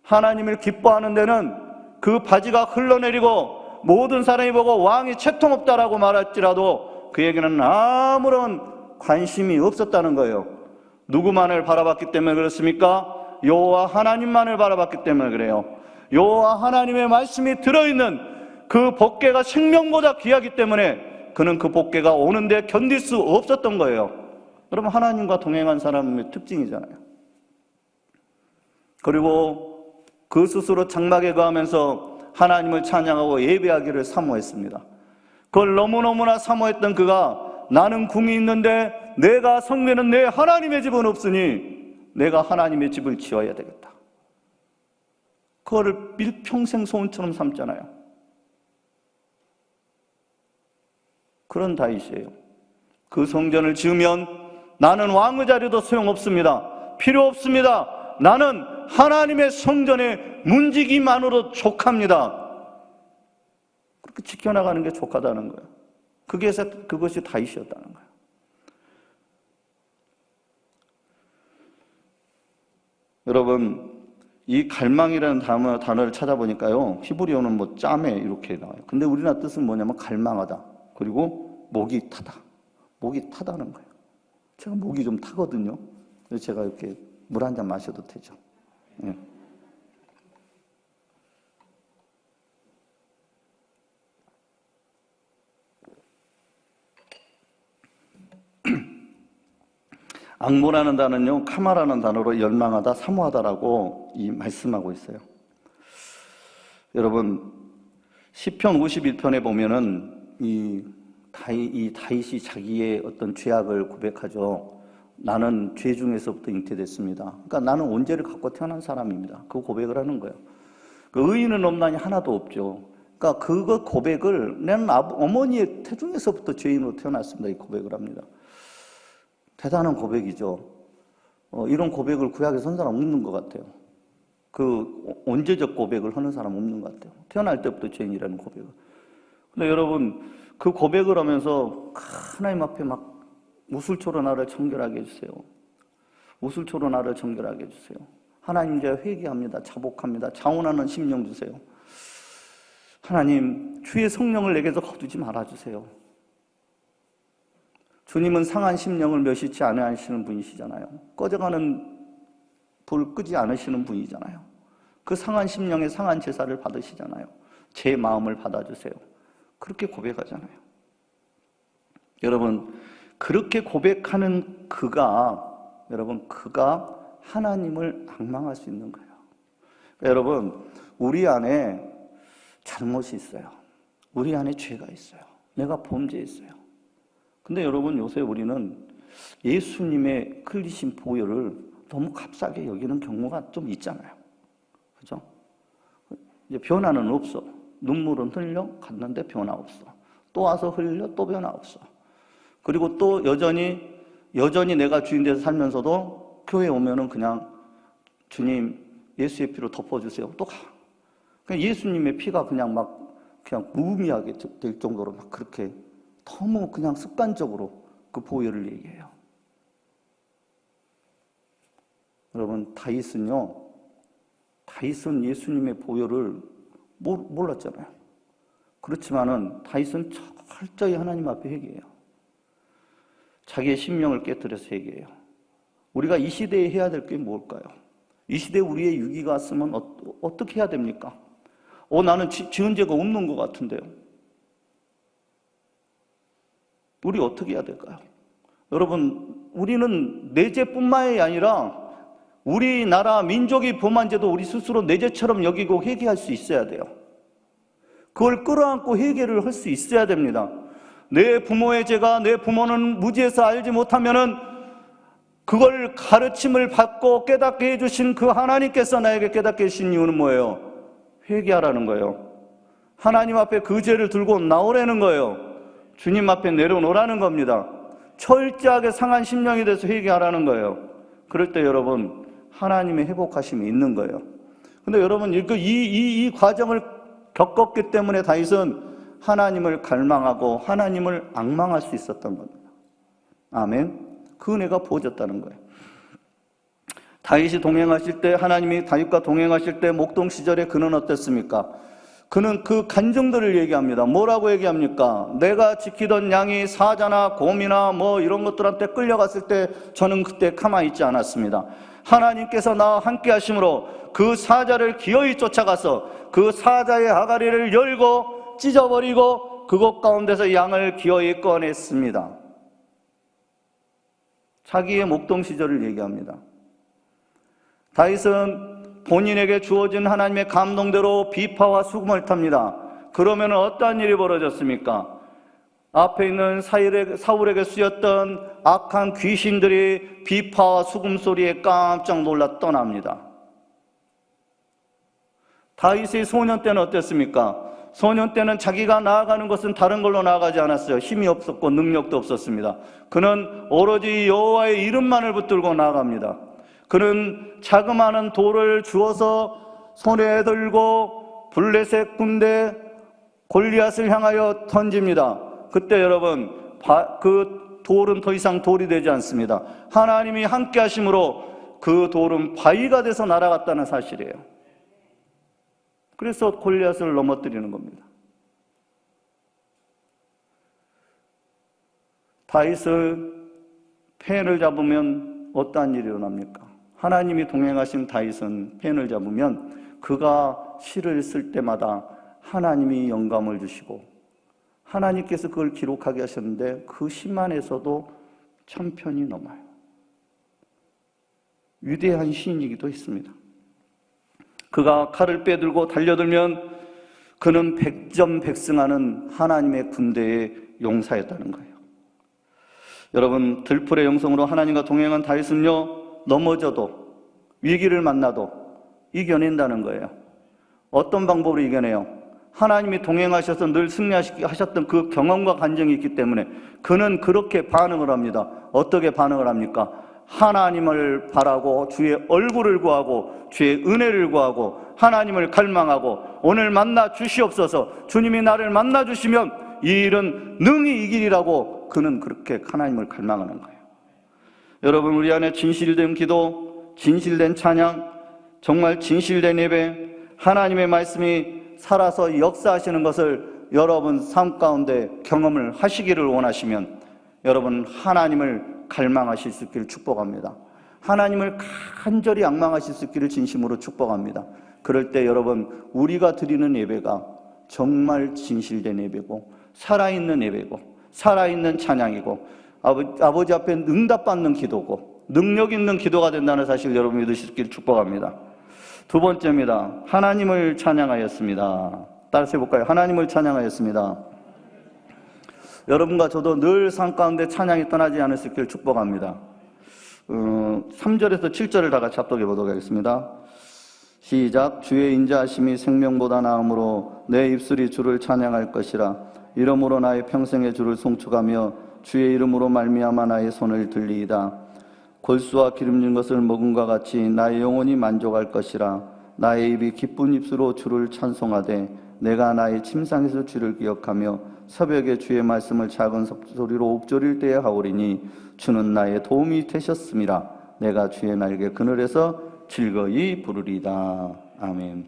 하나님을 기뻐하는 데는 그 바지가 흘러내리고 모든 사람이 보고 왕이 채통없다라고 말할지라도 그에게는 아무런 관심이 없었다는 거예요. 누구만을 바라봤기 때문에 그렇습니까? 여호와 하나님만을 바라봤기 때문에 그래요. 여호와 하나님의 말씀이 들어있는 그 법궤가 생명보다 귀하기 때문에 그는 그 법궤가 오는데 견딜 수 없었던 거예요. 여러분, 하나님과 동행한 사람의 특징이잖아요. 그리고 그 스스로 장막에 거하면서 하나님을 찬양하고 예배하기를 사모했습니다. 그걸 너무너무나 사모했던 그가 나는 궁이 있는데 내가 성내는 내 하나님의 집은 없으니 내가 하나님의 집을 지어야 되겠다. 그거를 일평생 소원처럼 삼잖아요. 그런 다윗이에요. 그 성전을 지으면 나는 왕의 자리도 소용없습니다. 필요 없습니다. 나는 하나님의 성전에 문지기만으로 족합니다. 그렇게 지켜나가는 게 족하다는 거예요. 그것이 다윗이었다는 거예요. 여러분, 이 갈망이라는 단어를 찾아보니까요, 히브리어는 뭐 짬에 이렇게 나와요. 근데 우리나라 뜻은 뭐냐면 갈망하다, 그리고 목이 타다. 목이 타다는 거예요. 제가 목이 좀 타거든요. 그래서 제가 이렇게 물 한 잔 마셔도 되죠. 예. 악모라는 단어는요, 카마라는 단어로 열망하다, 사모하다라고 말씀하고 있어요. 여러분, 시편 51편에 보면은 이 다윗이 자기의 어떤 죄악을 고백하죠. 나는 죄 중에서부터 잉태됐습니다. 그러니까 나는 원죄를 갖고 태어난 사람입니다. 그 고백을 하는 거예요. 그 의인은 없나니 하나도 없죠. 그러니까 그거 고백을 나는 어머니의 태중에서부터 죄인으로 태어났습니다. 이 고백을 합니다. 대단한 고백이죠. 이런 고백을 구약에 선 사람 없는 것 같아요. 그 언제적 고백을 하는 사람 없는 것 같아요. 태어날 때부터 죄인이라는 고백을. 근데 여러분, 그 고백을 하면서 하나님 앞에 막 우슬초로 나를 정결하게 해주세요. 우슬초로 나를 정결하게 해주세요. 하나님, 제가 회개합니다. 자복합니다. 자원하는 심령 주세요. 하나님, 주의 성령을 내게서 거두지 말아주세요. 주님은 상한 심령을 멸시치 않으시는 분이시잖아요. 꺼져가는 불 끄지 않으시는 분이잖아요. 그 상한 심령의 상한 제사를 받으시잖아요. 제 마음을 받아주세요. 그렇게 고백하잖아요. 여러분, 그렇게 고백하는 그가 하나님을 앙망할 수 있는 거예요. 그러니까 여러분, 우리 안에 잘못이 있어요. 우리 안에 죄가 있어요. 내가 범죄했어요. 근데 여러분, 요새 우리는 예수님의 흘리신 보혈을 너무 값싸게 여기는 경우가 좀 있잖아요. 그죠? 이제 변화는 없어. 눈물은 흘려 갔는데 변화 없어. 또 와서 흘려 또 변화 없어. 그리고 또 여전히 내가 주인 돼서 살면서도 교회 오면은 그냥 주님 예수의 피로 덮어주세요. 또 가. 그냥 예수님의 피가 그냥 무의미하게 될 정도로 막 그렇게 너무 그냥 습관적으로 그 보혈을 얘기해요. 여러분, 다윗은 예수님의 보혈을 몰랐잖아요. 그렇지만은 다윗은 철저히 하나님 앞에 회개해요. 자기의 심령을 깨뜨려서 회개해요. 우리가 이 시대에 해야 될 게 뭘까요? 이 시대에 우리의 유기가 왔으면 어떻게 해야 됩니까? 나는 지은 죄가 없는 것 같은데요. 우리 어떻게 해야 될까요? 여러분, 우리는 내 죄뿐만이 아니라 우리나라 민족이 범한 죄도 우리 스스로 내 죄처럼 여기고 회개할 수 있어야 돼요. 그걸 끌어안고 회개를 할 수 있어야 됩니다. 내 부모의 죄가 내 부모는 무지해서 알지 못하면은 그걸 가르침을 받고 깨닫게 해주신 그 하나님께서 나에게 깨닫게 해주신 이유는 뭐예요? 회개하라는 거예요. 하나님 앞에 그 죄를 들고 나오라는 거예요. 주님 앞에 내려놓으라는 겁니다. 철저하게 상한 심령이 돼서 회개하라는 거예요. 그럴 때 여러분, 하나님의 회복하심이 있는 거예요. 근데 여러분, 이 과정을 겪었기 때문에 다윗은 하나님을 갈망하고 하나님을 앙망할 수 있었던 겁니다. 아멘. 그 은혜가 부어졌다는 거예요. 다윗이 동행하실 때, 하나님이 다윗과 동행하실 때 목동 시절에 그는 어땠습니까? 그는 그 간증들을 얘기합니다. 뭐라고 얘기합니까? 내가 지키던 양이 사자나 곰이나 이런 것들한테 끌려갔을 때 저는 그때 가만히 있지 않았습니다. 하나님께서 나와 함께 하심으로 그 사자를 기어이 쫓아가서 그 사자의 아가리를 열고 찢어버리고 그곳 가운데서 양을 기어이 꺼냈습니다. 자기의 목동 시절을 얘기합니다. 다윗은 본인에게 주어진 하나님의 감동대로 비파와 수금을 탑니다. 그러면 어떠한 일이 벌어졌습니까? 앞에 있는 사울에게 쓰였던 악한 귀신들이 비파와 수금소리에 깜짝 놀라 떠납니다. 다윗의 소년 때는 어땠습니까? 소년 때는 자기가 나아가는 것은 다른 걸로 나아가지 않았어요. 힘이 없었고 능력도 없었습니다. 그는 오로지 여호와의 이름만을 붙들고 나아갑니다. 그는 자그마한 돌을 주어서 손에 들고 블레셋 군대 골리앗을 향하여 던집니다. 그때 여러분, 그 돌은 더 이상 돌이 되지 않습니다. 하나님이 함께 하심으로 그 돌은 바위가 돼서 날아갔다는 사실이에요. 그래서 골리앗을 넘어뜨리는 겁니다. 다윗을 펜을 잡으면 어떠한 일이 일어납니까? 하나님이 동행하신 다윗은 펜을 잡으면 그가 시를 쓸 때마다 하나님이 영감을 주시고 하나님께서 그걸 기록하게 하셨는데 그 시만에서도 1000편이 넘어요. 위대한 시인이기도 했습니다. 그가 칼을 빼들고 달려들면 그는 백전백승하는 하나님의 군대의 용사였다는 거예요. 여러분, 들풀의 영성으로 하나님과 동행한 다윗은요, 넘어져도 위기를 만나도 이겨낸다는 거예요. 어떤 방법으로 이겨내요? 하나님이 동행하셔서 늘 승리하셨던 그 경험과 간증이 있기 때문에 그는 그렇게 반응을 합니다. 어떻게 반응을 합니까? 하나님을 바라고 주의 얼굴을 구하고 주의 은혜를 구하고 하나님을 갈망하고 오늘 만나 주시옵소서, 주님이 나를 만나 주시면 이 일은 능히 이기리라고 그는 그렇게 하나님을 갈망하는 거예요. 여러분, 우리 안에 진실된 기도, 진실된 찬양, 정말 진실된 예배, 하나님의 말씀이 살아서 역사하시는 것을 여러분 삶 가운데 경험을 하시기를 원하시면 여러분 하나님을 갈망하실 수 있기를 축복합니다. 하나님을 간절히 앙망하실 수 있기를 진심으로 축복합니다. 그럴 때 여러분, 우리가 드리는 예배가 정말 진실된 예배고 살아있는 예배고 살아있는 찬양이고 아버지 앞에 응답받는 기도고 능력 있는 기도가 된다는 사실 여러분 믿으실 수 있기를 축복합니다. 두 번째입니다. 하나님을 찬양하였습니다. 따라서 해볼까요? 하나님을 찬양하였습니다. 여러분과 저도 늘 삶 가운데 찬양이 떠나지 않을 수 있기를 축복합니다. 3절에서 7절을 다 같이 합독해 보도록 하겠습니다. 시작. 주의 인자하심이 생명보다 나음으로 내 입술이 주를 찬양할 것이라. 이러므로 나의 평생의 주를 송축하며 주의 이름으로 말미암아 나의 손을 들리이다. 골수와 기름진 것을 먹음과 같이 나의 영혼이 만족할 것이라. 나의 입이 기쁜 입술로 주를 찬송하되 내가 나의 침상에서 주를 기억하며 새벽에 주의 말씀을 작은 소리로 옵조릴 때에 하오리니 주는 나의 도움이 되셨음이라. 내가 주의 날개 그늘에서 즐거이 부르리다. 아멘.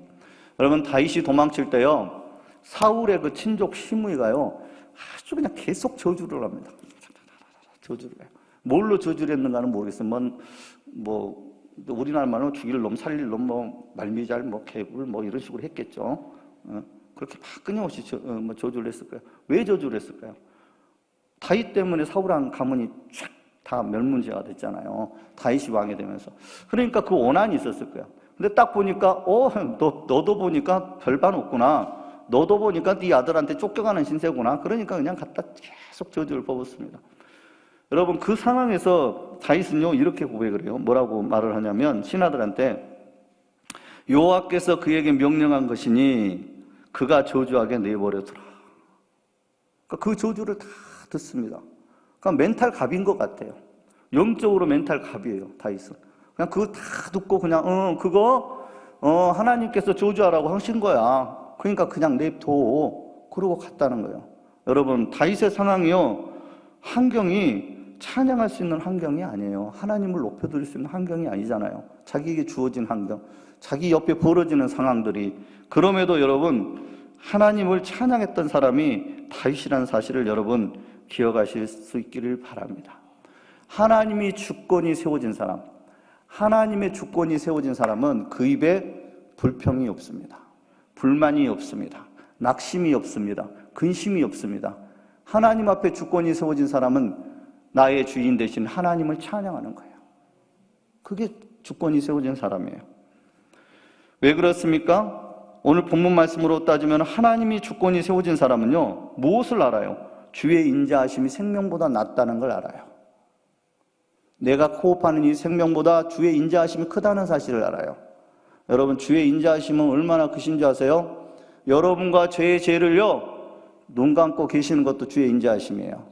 여러분, 다윗이 도망칠 때요, 사울의 그 친족 시므이가요 아주 그냥 계속 저주를 합니다. 저주를 해요. 뭘로 저주를 했는가는 모르겠어요. 뭐 우리나라 말로 죽일 놈, 살릴 놈, 뭐 말미잘, 뭐 개불, 뭐 이런 식으로 했겠죠. 그렇게 막 끊임없이 저주를 했을 거예요. 왜 저주를 했을까요? 다윗 때문에 사울한 가문이 쫙 다 멸문제가 됐잖아요. 다윗이 왕이 되면서. 그러니까 그 원한이 있었을 거예요. 근데 딱 보니까 너도 보니까 별반 없구나. 너도 보니까 네 아들한테 쫓겨가는 신세구나. 그러니까 그냥 갖다 계속 저주를 뽑았습니다. 여러분, 그 상황에서 다윗은요 이렇게 고백을 해요. 뭐라고 말을 하냐면 신하들한테 여호와께서 그에게 명령한 것이니 그가 저주하게 내버려두라. 그러니까 그 저주를 다 듣습니다. 그러니까 멘탈 갑인 것 같아요. 영적으로 멘탈 갑이에요, 다윗은. 그냥 그거 다 듣고 그냥 그거 하나님께서 저주하라고 하신 거야. 그러니까 그냥 냅둬. 그러고 갔다는 거예요. 여러분, 다윗의 상황이요, 환경이 찬양할 수 있는 환경이 아니에요. 하나님을 높여드릴 수 있는 환경이 아니잖아요. 자기에게 주어진 환경, 자기 옆에 벌어지는 상황들이. 그럼에도 여러분, 하나님을 찬양했던 사람이 다윗이라는 사실을 여러분 기억하실 수 있기를 바랍니다. 하나님이 주권이 세워진 사람, 하나님의 주권이 세워진 사람은 그 입에 불평이 없습니다. 불만이 없습니다. 낙심이 없습니다. 근심이 없습니다. 하나님 앞에 주권이 세워진 사람은 나의 주인 대신 하나님을 찬양하는 거예요. 그게 주권이 세워진 사람이에요. 왜 그렇습니까? 오늘 본문 말씀으로 따지면 하나님이 주권이 세워진 사람은요 무엇을 알아요? 주의 인자하심이 생명보다 낫다는 걸 알아요. 내가 호흡하는 이 생명보다 주의 인자하심이 크다는 사실을 알아요. 여러분, 주의 인자하심은 얼마나 크신 줄 아세요? 여러분과 죄의 죄를요, 눈 감고 계시는 것도 주의 인자하심이에요.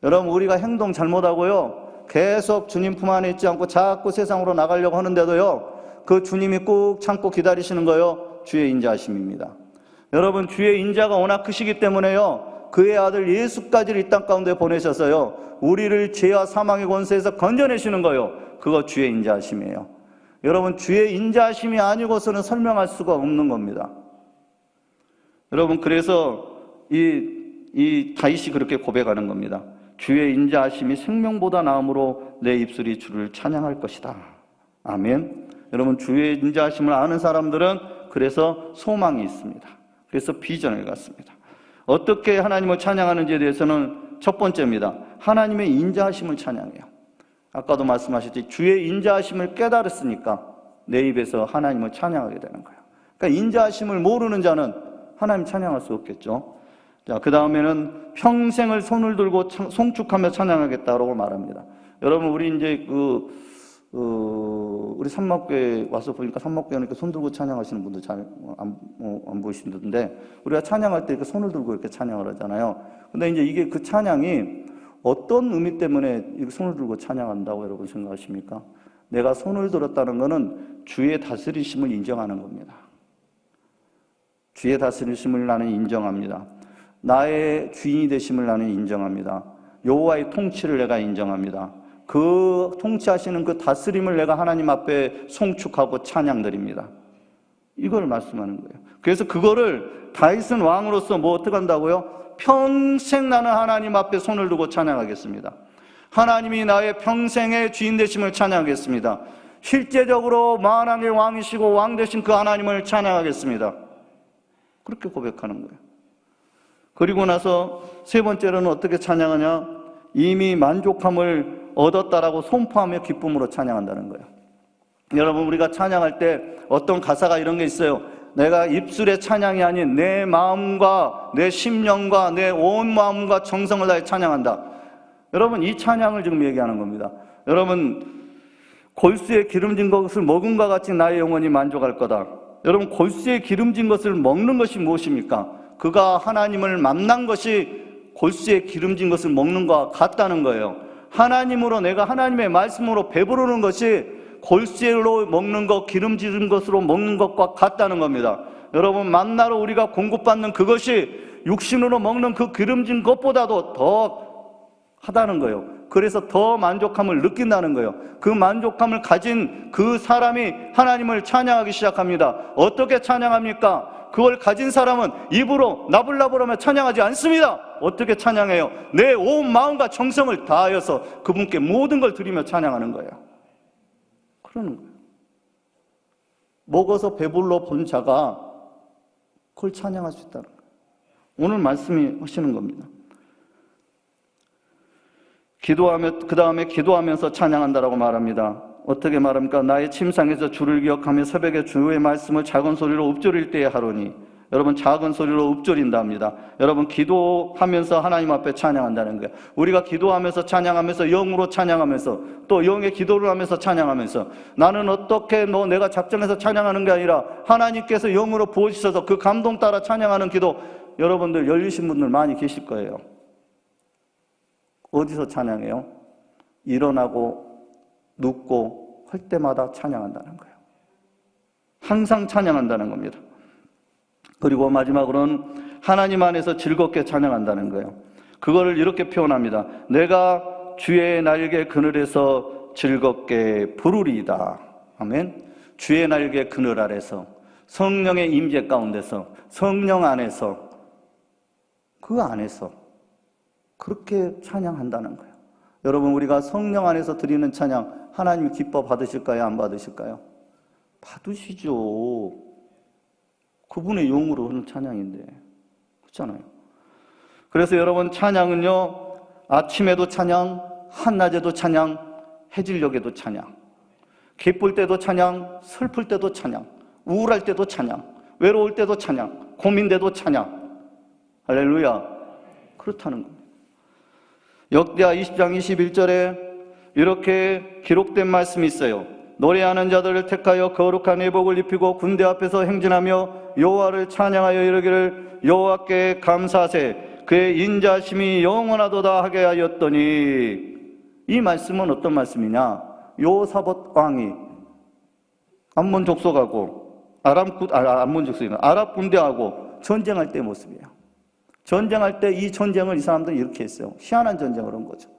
여러분, 우리가 행동 잘못하고요, 계속 주님 품 안에 있지 않고 자꾸 세상으로 나가려고 하는데도요, 그 주님이 꾹 참고 기다리시는 거요, 주의 인자하심입니다. 여러분, 주의 인자가 워낙 크시기 때문에요, 그의 아들 예수까지를 이 땅 가운데 보내셔서요, 우리를 죄와 사망의 권세에서 건져내시는 거요, 그거 주의 인자하심이에요. 여러분, 주의 인자하심이 아니고서는 설명할 수가 없는 겁니다. 여러분, 그래서 이 다윗이 그렇게 고백하는 겁니다. 주의 인자하심이 생명보다 나음으로 내 입술이 주를 찬양할 것이다. 아멘. 여러분, 주의 인자하심을 아는 사람들은 그래서 소망이 있습니다. 그래서 비전을 갖습니다. 어떻게 하나님을 찬양하는지에 대해서는 첫 번째입니다. 하나님의 인자하심을 찬양해요. 아까도 말씀하셨지, 주의 인자하심을 깨달았으니까 내 입에서 하나님을 찬양하게 되는 거예요. 그러니까 인자하심을 모르는 자는 하나님 찬양할 수 없겠죠. 자, 그 다음에는 평생을 손을 들고 송축하며 찬양하겠다라고 말합니다. 여러분, 우리 이제 우리 삼막교회 와서 보니까 삼막교회 이렇게 손 들고 찬양하시는 분들 잘 안 보이시는데, 우리가 찬양할 때 이렇게 손을 들고 이렇게 찬양을 하잖아요. 근데 이제 이게 그 찬양이 어떤 의미 때문에 이렇게 손을 들고 찬양한다고 여러분 생각하십니까? 내가 손을 들었다는 것은 주의 다스리심을 인정하는 겁니다. 주의 다스리심을 나는 인정합니다. 나의 주인이 되심을 나는 인정합니다. 여호와의 통치를 내가 인정합니다. 그 통치하시는 그 다스림을 내가 하나님 앞에 송축하고 찬양드립니다. 이걸 말씀하는 거예요. 그래서 그거를 다윗은 왕으로서 뭐 어떻게 한다고요? 평생 나는 하나님 앞에 손을 두고 찬양하겠습니다. 하나님이 나의 평생의 주인 되심을 찬양하겠습니다. 실제적으로 만왕의 왕이시고 왕 되신 그 하나님을 찬양하겠습니다. 그렇게 고백하는 거예요. 그리고 나서 세 번째로는 어떻게 찬양하냐? 이미 만족함을 얻었다라고 선포하며 기쁨으로 찬양한다는 거예요. 여러분, 우리가 찬양할 때 어떤 가사가 이런 게 있어요. 내가 입술의 찬양이 아닌 내 마음과 내 심령과 내 온 마음과 정성을 다해 찬양한다. 여러분, 이 찬양을 지금 얘기하는 겁니다. 여러분, 골수에 기름진 것을 먹음과 같이 나의 영혼이 만족할 거다. 여러분, 골수에 기름진 것을 먹는 것이 무엇입니까? 그가 하나님을 만난 것이 골수에 기름진 것을 먹는 것과 같다는 거예요. 하나님으로, 내가 하나님의 말씀으로 배부르는 것이 골수로 먹는 것, 기름진 것으로 먹는 것과 같다는 겁니다. 여러분, 만나로 우리가 공급받는 그것이 육신으로 먹는 그 기름진 것보다도 더 하다는 거예요. 그래서 더 만족함을 느낀다는 거예요. 그 만족함을 가진 그 사람이 하나님을 찬양하기 시작합니다. 어떻게 찬양합니까? 그걸 가진 사람은 입으로 나불나불하며 찬양하지 않습니다. 어떻게 찬양해요? 내 온 마음과 정성을 다하여서 그분께 모든 걸 드리며 찬양하는 거예요. 그러는 거예요. 먹어서 배불러 본 자가 그걸 찬양할 수 있다는 거예요. 오늘 말씀이 하시는 겁니다. 기도하며, 그 다음에 기도하면서 찬양한다라고 말합니다. 어떻게 말합니까? 나의 침상에서 주를 기억하며 새벽에 주의 말씀을 작은 소리로 읊조릴 때에 하노니. 여러분, 작은 소리로 읊조린다 합니다. 여러분, 기도하면서 하나님 앞에 찬양한다는 거예요. 우리가 기도하면서 찬양하면서 영으로 찬양하면서 또 영의 기도를 하면서 찬양하면서, 나는 어떻게 내가 작정해서 찬양하는 게 아니라 하나님께서 영으로 부어주셔서 그 감동 따라 찬양하는 기도, 여러분들 열리신 분들 많이 계실 거예요. 어디서 찬양해요? 일어나고 눕고 할 때마다 찬양한다는 거예요. 항상 찬양한다는 겁니다. 그리고 마지막으로는 하나님 안에서 즐겁게 찬양한다는 거예요. 그거를 이렇게 표현합니다. 내가 주의 날개 그늘에서 즐겁게 부르리이다. 아멘. 주의 날개 그늘 아래서, 성령의 임재 가운데서, 성령 안에서, 그 안에서 그렇게 찬양한다는 거예요. 여러분, 우리가 성령 안에서 드리는 찬양 하나님이 기뻐 받으실까요? 안 받으실까요? 받으시죠. 그분의 용으로 하는 찬양인데. 그렇잖아요. 그래서 여러분, 찬양은요, 아침에도 찬양, 한낮에도 찬양, 해질녘에도 찬양, 기쁠 때도 찬양, 슬플 때도 찬양, 우울할 때도 찬양, 외로울 때도 찬양, 고민돼도 찬양. 할렐루야. 그렇다는 겁니다. 역대하 20장 21절에 이렇게 기록된 말씀이 있어요. 노래하는 자들을 택하여 거룩한 의복을 입히고 군대 앞에서 행진하며 여호와를 찬양하여 이르기를 여호와께 감사하세 그의 인자심이 영원하도다 하게 하였더니, 이 말씀은 어떤 말씀이냐? 여호사밧 왕이 암몬 족속하고 아랍 군대하고 전쟁할 때의 모습이에요. 전쟁할 때 이 전쟁을 이 사람들이 이렇게 했어요. 희한한 전쟁을 한 거죠.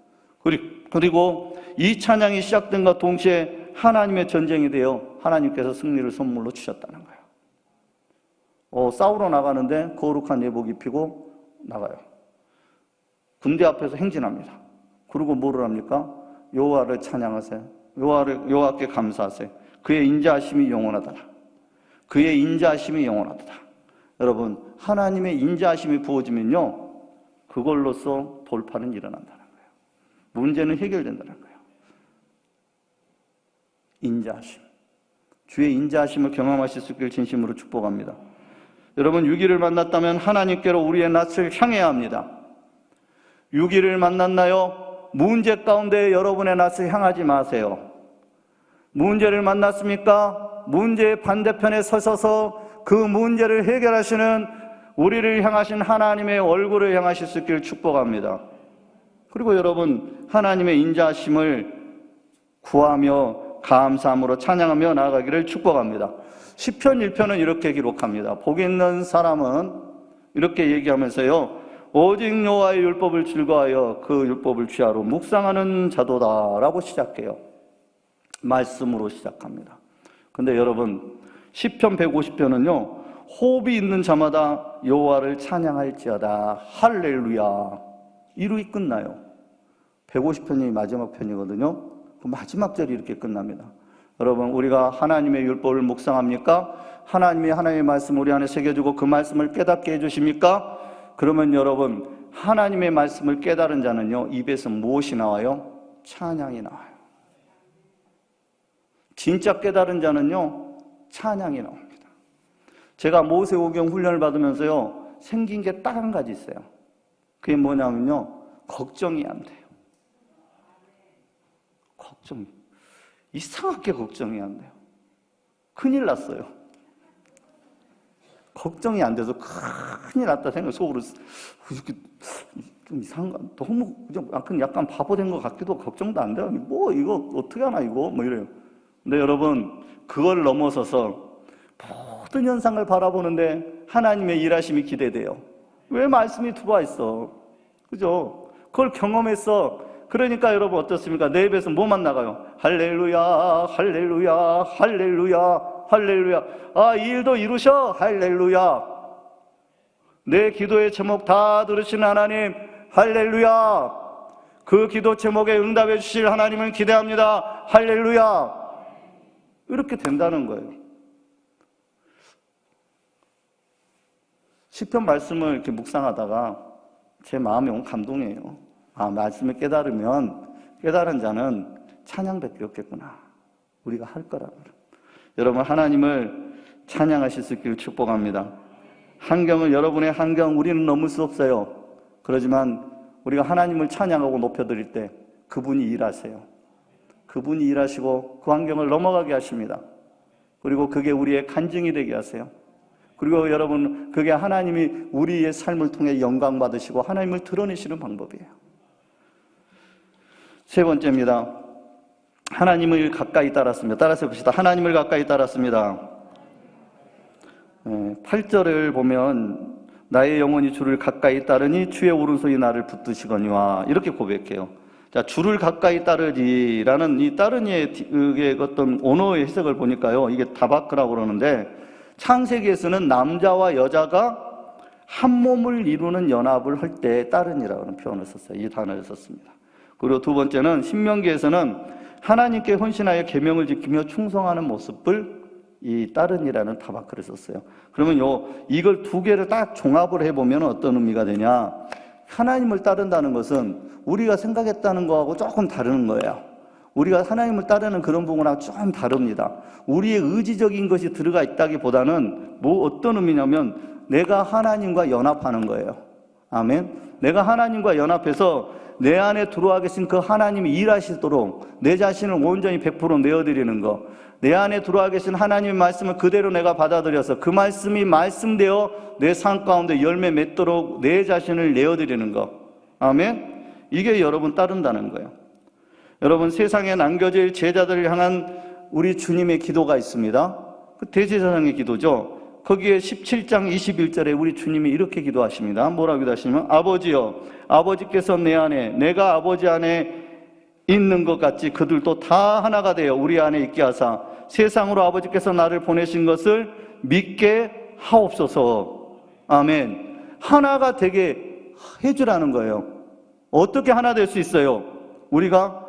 그리고 이 찬양이 시작된과 동시에 하나님의 전쟁이 되어 하나님께서 승리를 선물로 주셨다는 거예요. 싸우러 나가는데 거룩한 예복 입히고 나가요. 군대 앞에서 행진합니다. 그리고 뭐를 합니까? 여호와를 찬양하세요. 여호와께 감사하세요. 그의 인자하심이 영원하더라. 그의 인자하심이 영원하더라. 여러분, 하나님의 인자하심이 부어지면요, 그걸로써 돌파는 일어난다는 거예요. 문제는 해결된다는 거예요. 인자하심, 주의 인자하심을 경험하실 수 있기를 진심으로 축복합니다. 여러분, 위기를 만났다면 하나님께로 우리의 낯을 향해야 합니다. 위기를 만났나요? 문제 가운데 여러분의 낯을 향하지 마세요. 문제를 만났습니까? 문제의 반대편에 서셔서 그 문제를 해결하시는, 우리를 향하신 하나님의 얼굴을 향하실 수 있기를 축복합니다. 그리고 여러분, 하나님의 인자하심을 구하며 감사함으로 찬양하며 나아가기를 축복합니다. 시편 1편은 이렇게 기록합니다. 복 있는 사람은 이렇게 얘기하면서요, 오직 여호와의 율법을 즐거워하여 그 율법을 취하로 묵상하는 자도다 라고 시작해요. 말씀으로 시작합니다. 근데 여러분, 시편 150편은요, 호흡이 있는 자마다 여호와를 찬양할지어다 할렐루야 이루이 끝나요. 150편이 마지막 편이거든요. 그 마지막 절이 이렇게 끝납니다. 여러분, 우리가 하나님의 율법을 묵상합니까? 하나님의 말씀을 우리 안에 새겨주고 그 말씀을 깨닫게 해주십니까? 그러면 여러분, 하나님의 말씀을 깨달은 자는요, 입에서 무엇이 나와요? 찬양이 나와요. 진짜 깨달은 자는요, 찬양이 나옵니다. 제가 모세오경 훈련을 받으면서요, 생긴 게 딱 한 가지 있어요. 그게 뭐냐면요, 걱정이 안 돼요. 이상하게 걱정이 안 돼요. 큰일 났어요. 걱정이 안 돼서 큰일 났다 생각, 속으로 이렇게 좀 이상한가, 너무 약간 바보 된 것 같기도 하고, 걱정도 안 돼요. 뭐 이거 어떻게 하나 이거 뭐 이래요. 근데 여러분, 그걸 넘어서서 모든 현상을 바라보는데 하나님의 일하심이 기대돼요. 왜 말씀이 들어와 있어? 그죠? 그걸 경험했어. 그러니까 여러분 어떻습니까? 내 입에서 뭐만 나가요? 할렐루야, 할렐루야, 할렐루야, 할렐루야. 아, 이 일도 이루셔. 할렐루야. 내 기도의 제목 다 들으시는 하나님, 할렐루야. 그 기도 제목에 응답해 주실 하나님을 기대합니다. 할렐루야. 이렇게 된다는 거예요. 시편 말씀을 이렇게 묵상하다가 제 마음에 온 감동이에요. 아, 말씀을 깨달은 자는 찬양밖에 없겠구나. 우리가 할 거라고. 여러분, 하나님을 찬양하실 수 있기를 축복합니다. 여러분의 환경 우리는 넘을 수 없어요. 그렇지만 우리가 하나님을 찬양하고 높여드릴 때 그분이 일하세요. 그분이 일하시고 그 환경을 넘어가게 하십니다. 그리고 그게 우리의 간증이 되게 하세요. 그리고 여러분, 그게 하나님이 우리의 삶을 통해 영광 받으시고 하나님을 드러내시는 방법이에요. 세 번째입니다. 하나님을 가까이 따랐습니다. 따라서 봅시다. 하나님을 가까이 따랐습니다. 8절을 보면 나의 영혼이 주를 가까이 따르니 주의 오른손이 나를 붙드시거니와 이렇게 고백해요. 자, 주를 가까이 따르지라는 이 따르니의 어떤 언어의 해석을 보니까요, 이게 다바크라고 그러는데, 창세기에서는 남자와 여자가 한 몸을 이루는 연합을 할 때 따르니라는 표현을 썼어요. 이 단어를 썼습니다. 그리고 두 번째는 신명기에서는 하나님께 헌신하여 계명을 지키며 충성하는 모습을 이 따르니라는 다바크를 썼어요. 그러면 이걸 두 개를 딱 종합을 해보면 어떤 의미가 되냐? 하나님을 따른다는 것은 우리가 생각했다는 거하고 조금 다른 거예요. 우리가 하나님을 따르는 그런 부분하고 좀 다릅니다. 우리의 의지적인 것이 들어가 있다기보다는 어떤 의미냐면 내가 하나님과 연합하는 거예요. 아멘. 내가 하나님과 연합해서 내 안에 들어와 계신 그 하나님이 일하시도록 내 자신을 온전히 100% 내어드리는 것, 내 안에 들어와 계신 하나님의 말씀을 그대로 내가 받아들여서 그 말씀이 말씀되어 내 삶 가운데 열매 맺도록 내 자신을 내어드리는 것. 아멘. 이게 여러분 따른다는 거예요. 여러분, 세상에 남겨질 제자들을 향한 우리 주님의 기도가 있습니다. 그 대제사장의 기도죠. 거기에 17장 21절에 우리 주님이 이렇게 기도하십니다. 뭐라고 기도하시냐면, 아버지여, 아버지께서 내 안에, 내가 아버지 안에 있는 것 같이 그들도 다 하나가 되어 우리 안에 있게 하사 세상으로 아버지께서 나를 보내신 것을 믿게 하옵소서. 아멘. 하나가 되게 해주라는 거예요. 어떻게 하나 될 수 있어요? 우리가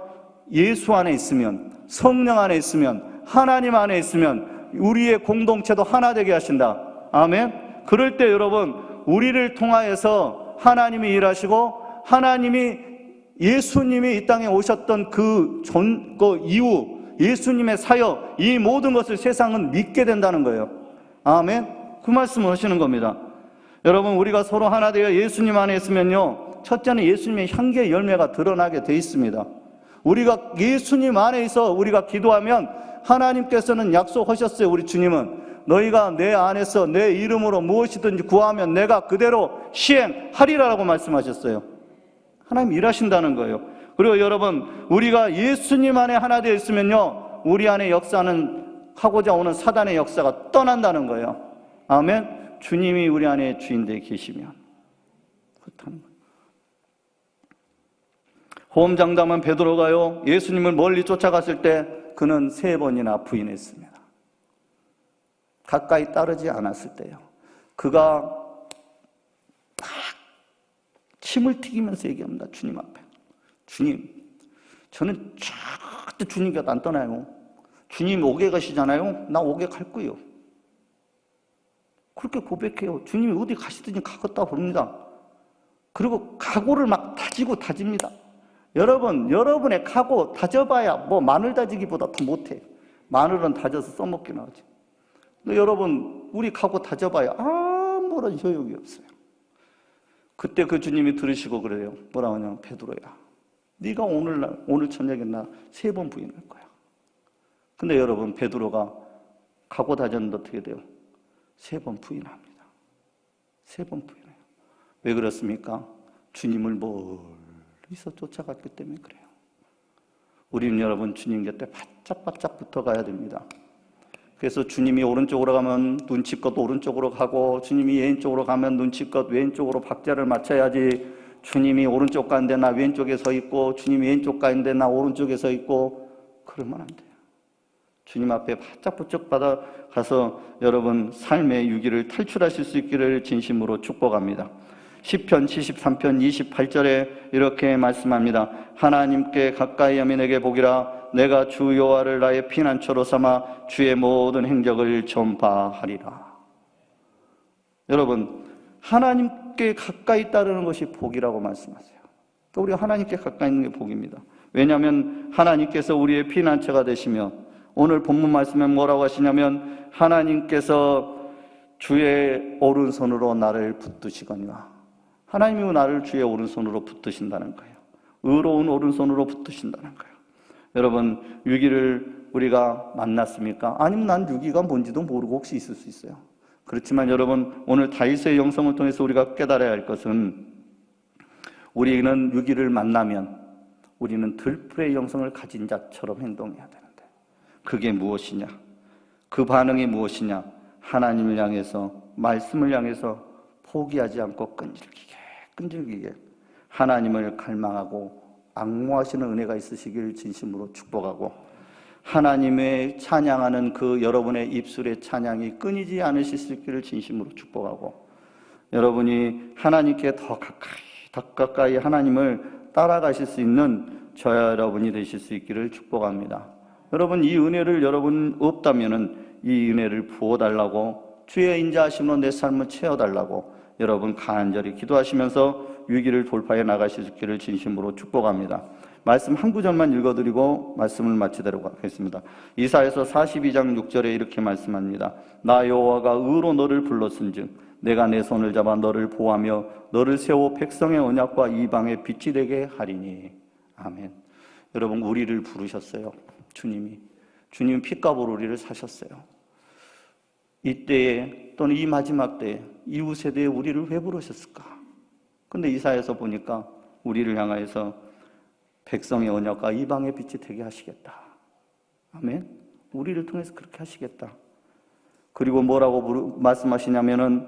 예수 안에 있으면, 성령 안에 있으면, 하나님 안에 있으면 우리의 공동체도 하나 되게 하신다. 아멘. 그럴 때 여러분, 우리를 통하여서 하나님이 일하시고, 하나님이 예수님이 이 땅에 오셨던 그 이후 예수님의 사역, 이 모든 것을 세상은 믿게 된다는 거예요. 아멘. 그 말씀을 하시는 겁니다. 여러분, 우리가 서로 하나 되어 예수님 안에 있으면요, 첫째는 예수님의 향기의 열매가 드러나게 돼 있습니다. 우리가 예수님 안에 있어 우리가 기도하면 하나님께서는 약속하셨어요. 우리 주님은 너희가 내 안에서 내 이름으로 무엇이든지 구하면 내가 그대로 시행하리라라고 말씀하셨어요. 하나님 일하신다는 거예요. 그리고 여러분, 우리가 예수님 안에 하나 되어 있으면요, 우리 안에 역사는 하고자 오는 사단의 역사가 떠난다는 거예요. 아멘. 주님이 우리 안에 주인되어 계시면 그렇다는 거예요. 호험장담한 베드로가요, 예수님을 멀리 쫓아갔을 때 그는 3번이나 부인했습니다. 가까이 따르지 않았을 때요, 그가 막 침을 튀기면서 얘기합니다. 주님 앞에, 주님, 저는 절대 주님 곁 안 떠나요. 주님 오게 가시잖아요. 나 오게 갈 거예요. 그렇게 고백해요. 주님이 어디 가시든지 가겠다고 그럽니다. 그리고 각오를 막 다집니다. 여러분, 여러분의 각오 다져봐야 뭐 마늘 다지기보다 더 못해. 마늘은 다져서 써먹기나 하지. 근데 여러분, 우리 각오 다져봐야 아무런 효용이 없어요. 그때 그 주님이 들으시고 그래요. 뭐라고 하냐면, 베드로야, 네가 오늘 저녁에 나 3번 부인할 거야. 근데 여러분, 베드로가 각오 다졌는데 어떻게 돼요? 3번 부인합니다. 3번 부인해요. 왜 그렇습니까? 주님을 멀리서 쫓아갔기 때문에 그래요. 우리는 여러분, 주님 곁에 바짝바짝 붙어가야 됩니다. 그래서 주님이 오른쪽으로 가면 눈치껏 오른쪽으로 가고, 주님이 왼쪽으로 가면 눈치껏 왼쪽으로 박자를 맞춰야지, 주님이 오른쪽 가는데 나 왼쪽에 서 있고, 주님이 왼쪽 가는데 나 오른쪽에 서 있고, 그러면 안 돼요. 주님 앞에 바짝 붙잡받아 가서 여러분 삶의 유기를 탈출하실 수 있기를 진심으로 축복합니다. 시편 73편 28절에 이렇게 말씀합니다. 하나님께 가까이 하면 내게 복이라. 내가 주 여호와를 나의 피난처로 삼아 주의 모든 행적을 전파하리라. 여러분, 하나님께 가까이 따르는 것이 복이라고 말씀하세요. 또 우리가 하나님께 가까이 있는 게 복입니다. 왜냐하면 하나님께서 우리의 피난처가 되시며, 오늘 본문 말씀에 뭐라고 하시냐면, 하나님께서 주의 오른손으로 나를 붙드시거니와. 하나님이 나를 주의 오른손으로 붙드신다는 거예요. 의로운 오른손으로 붙드신다는 거예요. 여러분, 위기를 우리가 만났습니까? 아니면 난 위기가 뭔지도 모르고 혹시 있을 수 있어요. 그렇지만 여러분, 오늘 다윗의 영성을 통해서 우리가 깨달아야 할 것은, 우리는 위기를 만나면 우리는 들풀의 영성을 가진 자처럼 행동해야 되는데, 그게 무엇이냐? 그 반응이 무엇이냐? 하나님을 향해서, 말씀을 향해서 포기하지 않고 끈질기게 하나님을 갈망하고 앙모하시는 은혜가 있으시길 진심으로 축복하고, 하나님의 찬양하는 그 여러분의 입술의 찬양이 끊이지 않으실 수 있기를 진심으로 축복하고, 여러분이 하나님께 더 가까이 하나님을 따라가실 수 있는 저와 여러분이 되실 수 있기를 축복합니다. 여러분, 이 은혜를 여러분 없다면은 이 은혜를 부어달라고, 주의 인자하심으로 내 삶을 채워달라고 여러분 간절히 기도하시면서 위기를 돌파해 나가실 수 있기를 진심으로 축복합니다. 말씀 한 구절만 읽어드리고 말씀을 마치도록 하겠습니다. 이사야서 42장 6절에 이렇게 말씀합니다. 나 여호와가 의로 너를 불렀은즉 내가 내 손을 잡아 너를 보호하며 너를 세워 백성의 언약과 이방의 빛이 되게 하리니. 아멘. 여러분, 우리를 부르셨어요. 주님이 핏값으로 우리를 사셨어요. 이때에 또는 이 마지막 때에 이후 세대에 우리를 왜 부르셨을까? 근데 이사야에서 보니까 우리를 향하여서 백성의 언약과 이방의 빛이 되게 하시겠다. 아멘. 우리를 통해서 그렇게 하시겠다. 그리고 뭐라고 말씀하시냐면은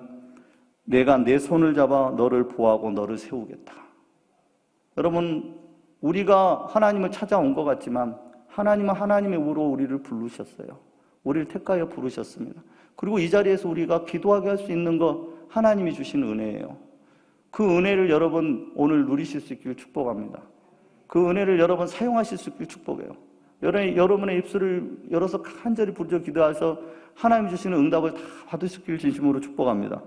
내가 내 손을 잡아 너를 보호하고 너를 세우겠다. 여러분, 우리가 하나님을 찾아온 것 같지만 하나님은 하나님의 우로 우리를 부르셨어요. 우리를 택하여 부르셨습니다. 그리고 이 자리에서 우리가 기도하게 할 수 있는 거 하나님이 주신 은혜예요. 그 은혜를 여러분 오늘 누리실 수 있기를 축복합니다. 그 은혜를 여러분 사용하실 수 있기를 축복해요. 여러분의 입술을 열어서 간절히 부르짖어 기도해서 하나님이 주시는 응답을 다 받을 수 있기를 진심으로 축복합니다.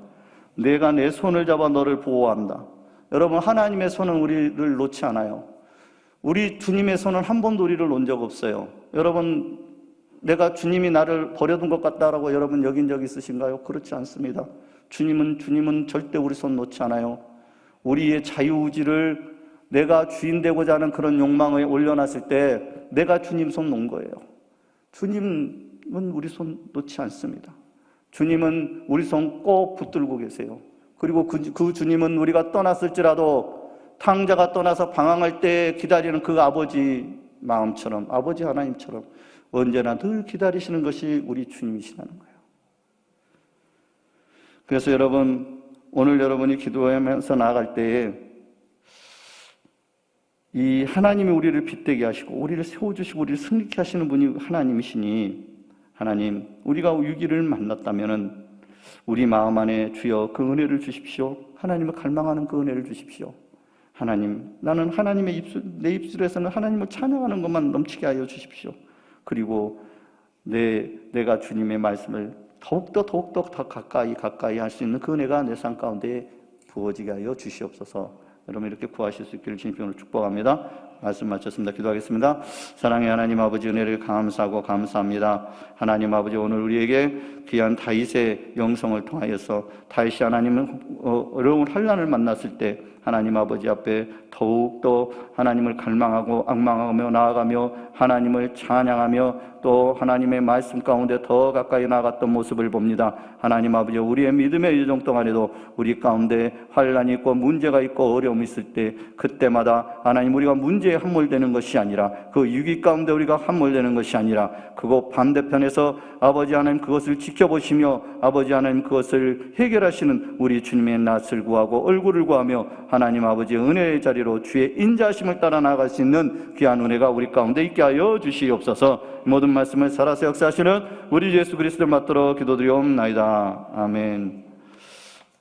내가 내 손을 잡아 너를 보호한다. 여러분, 하나님의 손은 우리를 놓지 않아요. 우리 주님의 손은 한 번도 우리를 놓은 적 없어요. 여러분, 내가 주님이 나를 버려둔 것 같다라고 여러분 여긴 적 있으신가요? 그렇지 않습니다. 주님은 절대 우리 손 놓지 않아요. 우리의 자유의지를 내가 주인 되고자 하는 그런 욕망을 올려놨을 때 내가 주님 손 놓은 거예요. 주님은 우리 손 놓지 않습니다. 주님은 우리 손 꼭 붙들고 계세요. 그리고 그 주님은 우리가 떠났을지라도 탕자가 떠나서 방황할 때 기다리는 그 아버지 마음처럼, 아버지 하나님처럼 언제나 늘 기다리시는 것이 우리 주님이시라는 거예요. 그래서 여러분, 오늘 여러분이 기도하면서 나아갈 때에 이 하나님이 우리를 빛되게 하시고 우리를 세워주시고 우리를 승리케 하시는 분이 하나님이시니, 하나님, 우리가 위기를 만났다면 우리 마음 안에 주여 그 은혜를 주십시오. 하나님을 갈망하는 그 은혜를 주십시오. 하나님, 나는 내 입술에서는 하나님을 찬양하는 것만 넘치게 하여 주십시오. 그리고 내가 주님의 말씀을 더욱더 더 가까이 할 수 있는 그 은혜가 내 삶 가운데 부어지게 하여 주시옵소서. 여러분, 이렇게 구하실 수 있기를 진심으로 축복합니다. 말씀 마쳤습니다. 기도하겠습니다. 사랑의 하나님 아버지, 은혜를 감사하고 감사합니다. 하나님 아버지, 오늘 우리에게 귀한 다윗의 영성을 통하여서 다윗이 하나님은 어려운 환난을 만났을 때 하나님 아버지 앞에 더욱더 하나님을 갈망하고 악망하며 나아가며 하나님을 찬양하며 또 하나님의 말씀 가운데 더 가까이 나아갔던 모습을 봅니다. 하나님 아버지, 우리의 믿음의 여정 동안에도 우리 가운데 환난이 있고 문제가 있고 어려움이 있을 때 그때마다 하나님, 우리가 문제에 함몰되는 것이 아니라 그 위기 가운데 우리가 함몰되는 것이 아니라 그거 반대편에서 아버지 하나님 그것을 지켜보시며 아버지 하나님 그것을 해결하시는 우리 주님의 낯을 구하고 얼굴을 구하며 하나님 아버지 은혜의 자리로 주의 인자하심을 따라 나아갈 수 있는 귀한 은혜가 우리 가운데 있게 하여 주시옵소서. 모든 말씀을 살아서 역사하시는 우리 예수 그리스도를 맞들어 기도드리옵나이다. 아멘.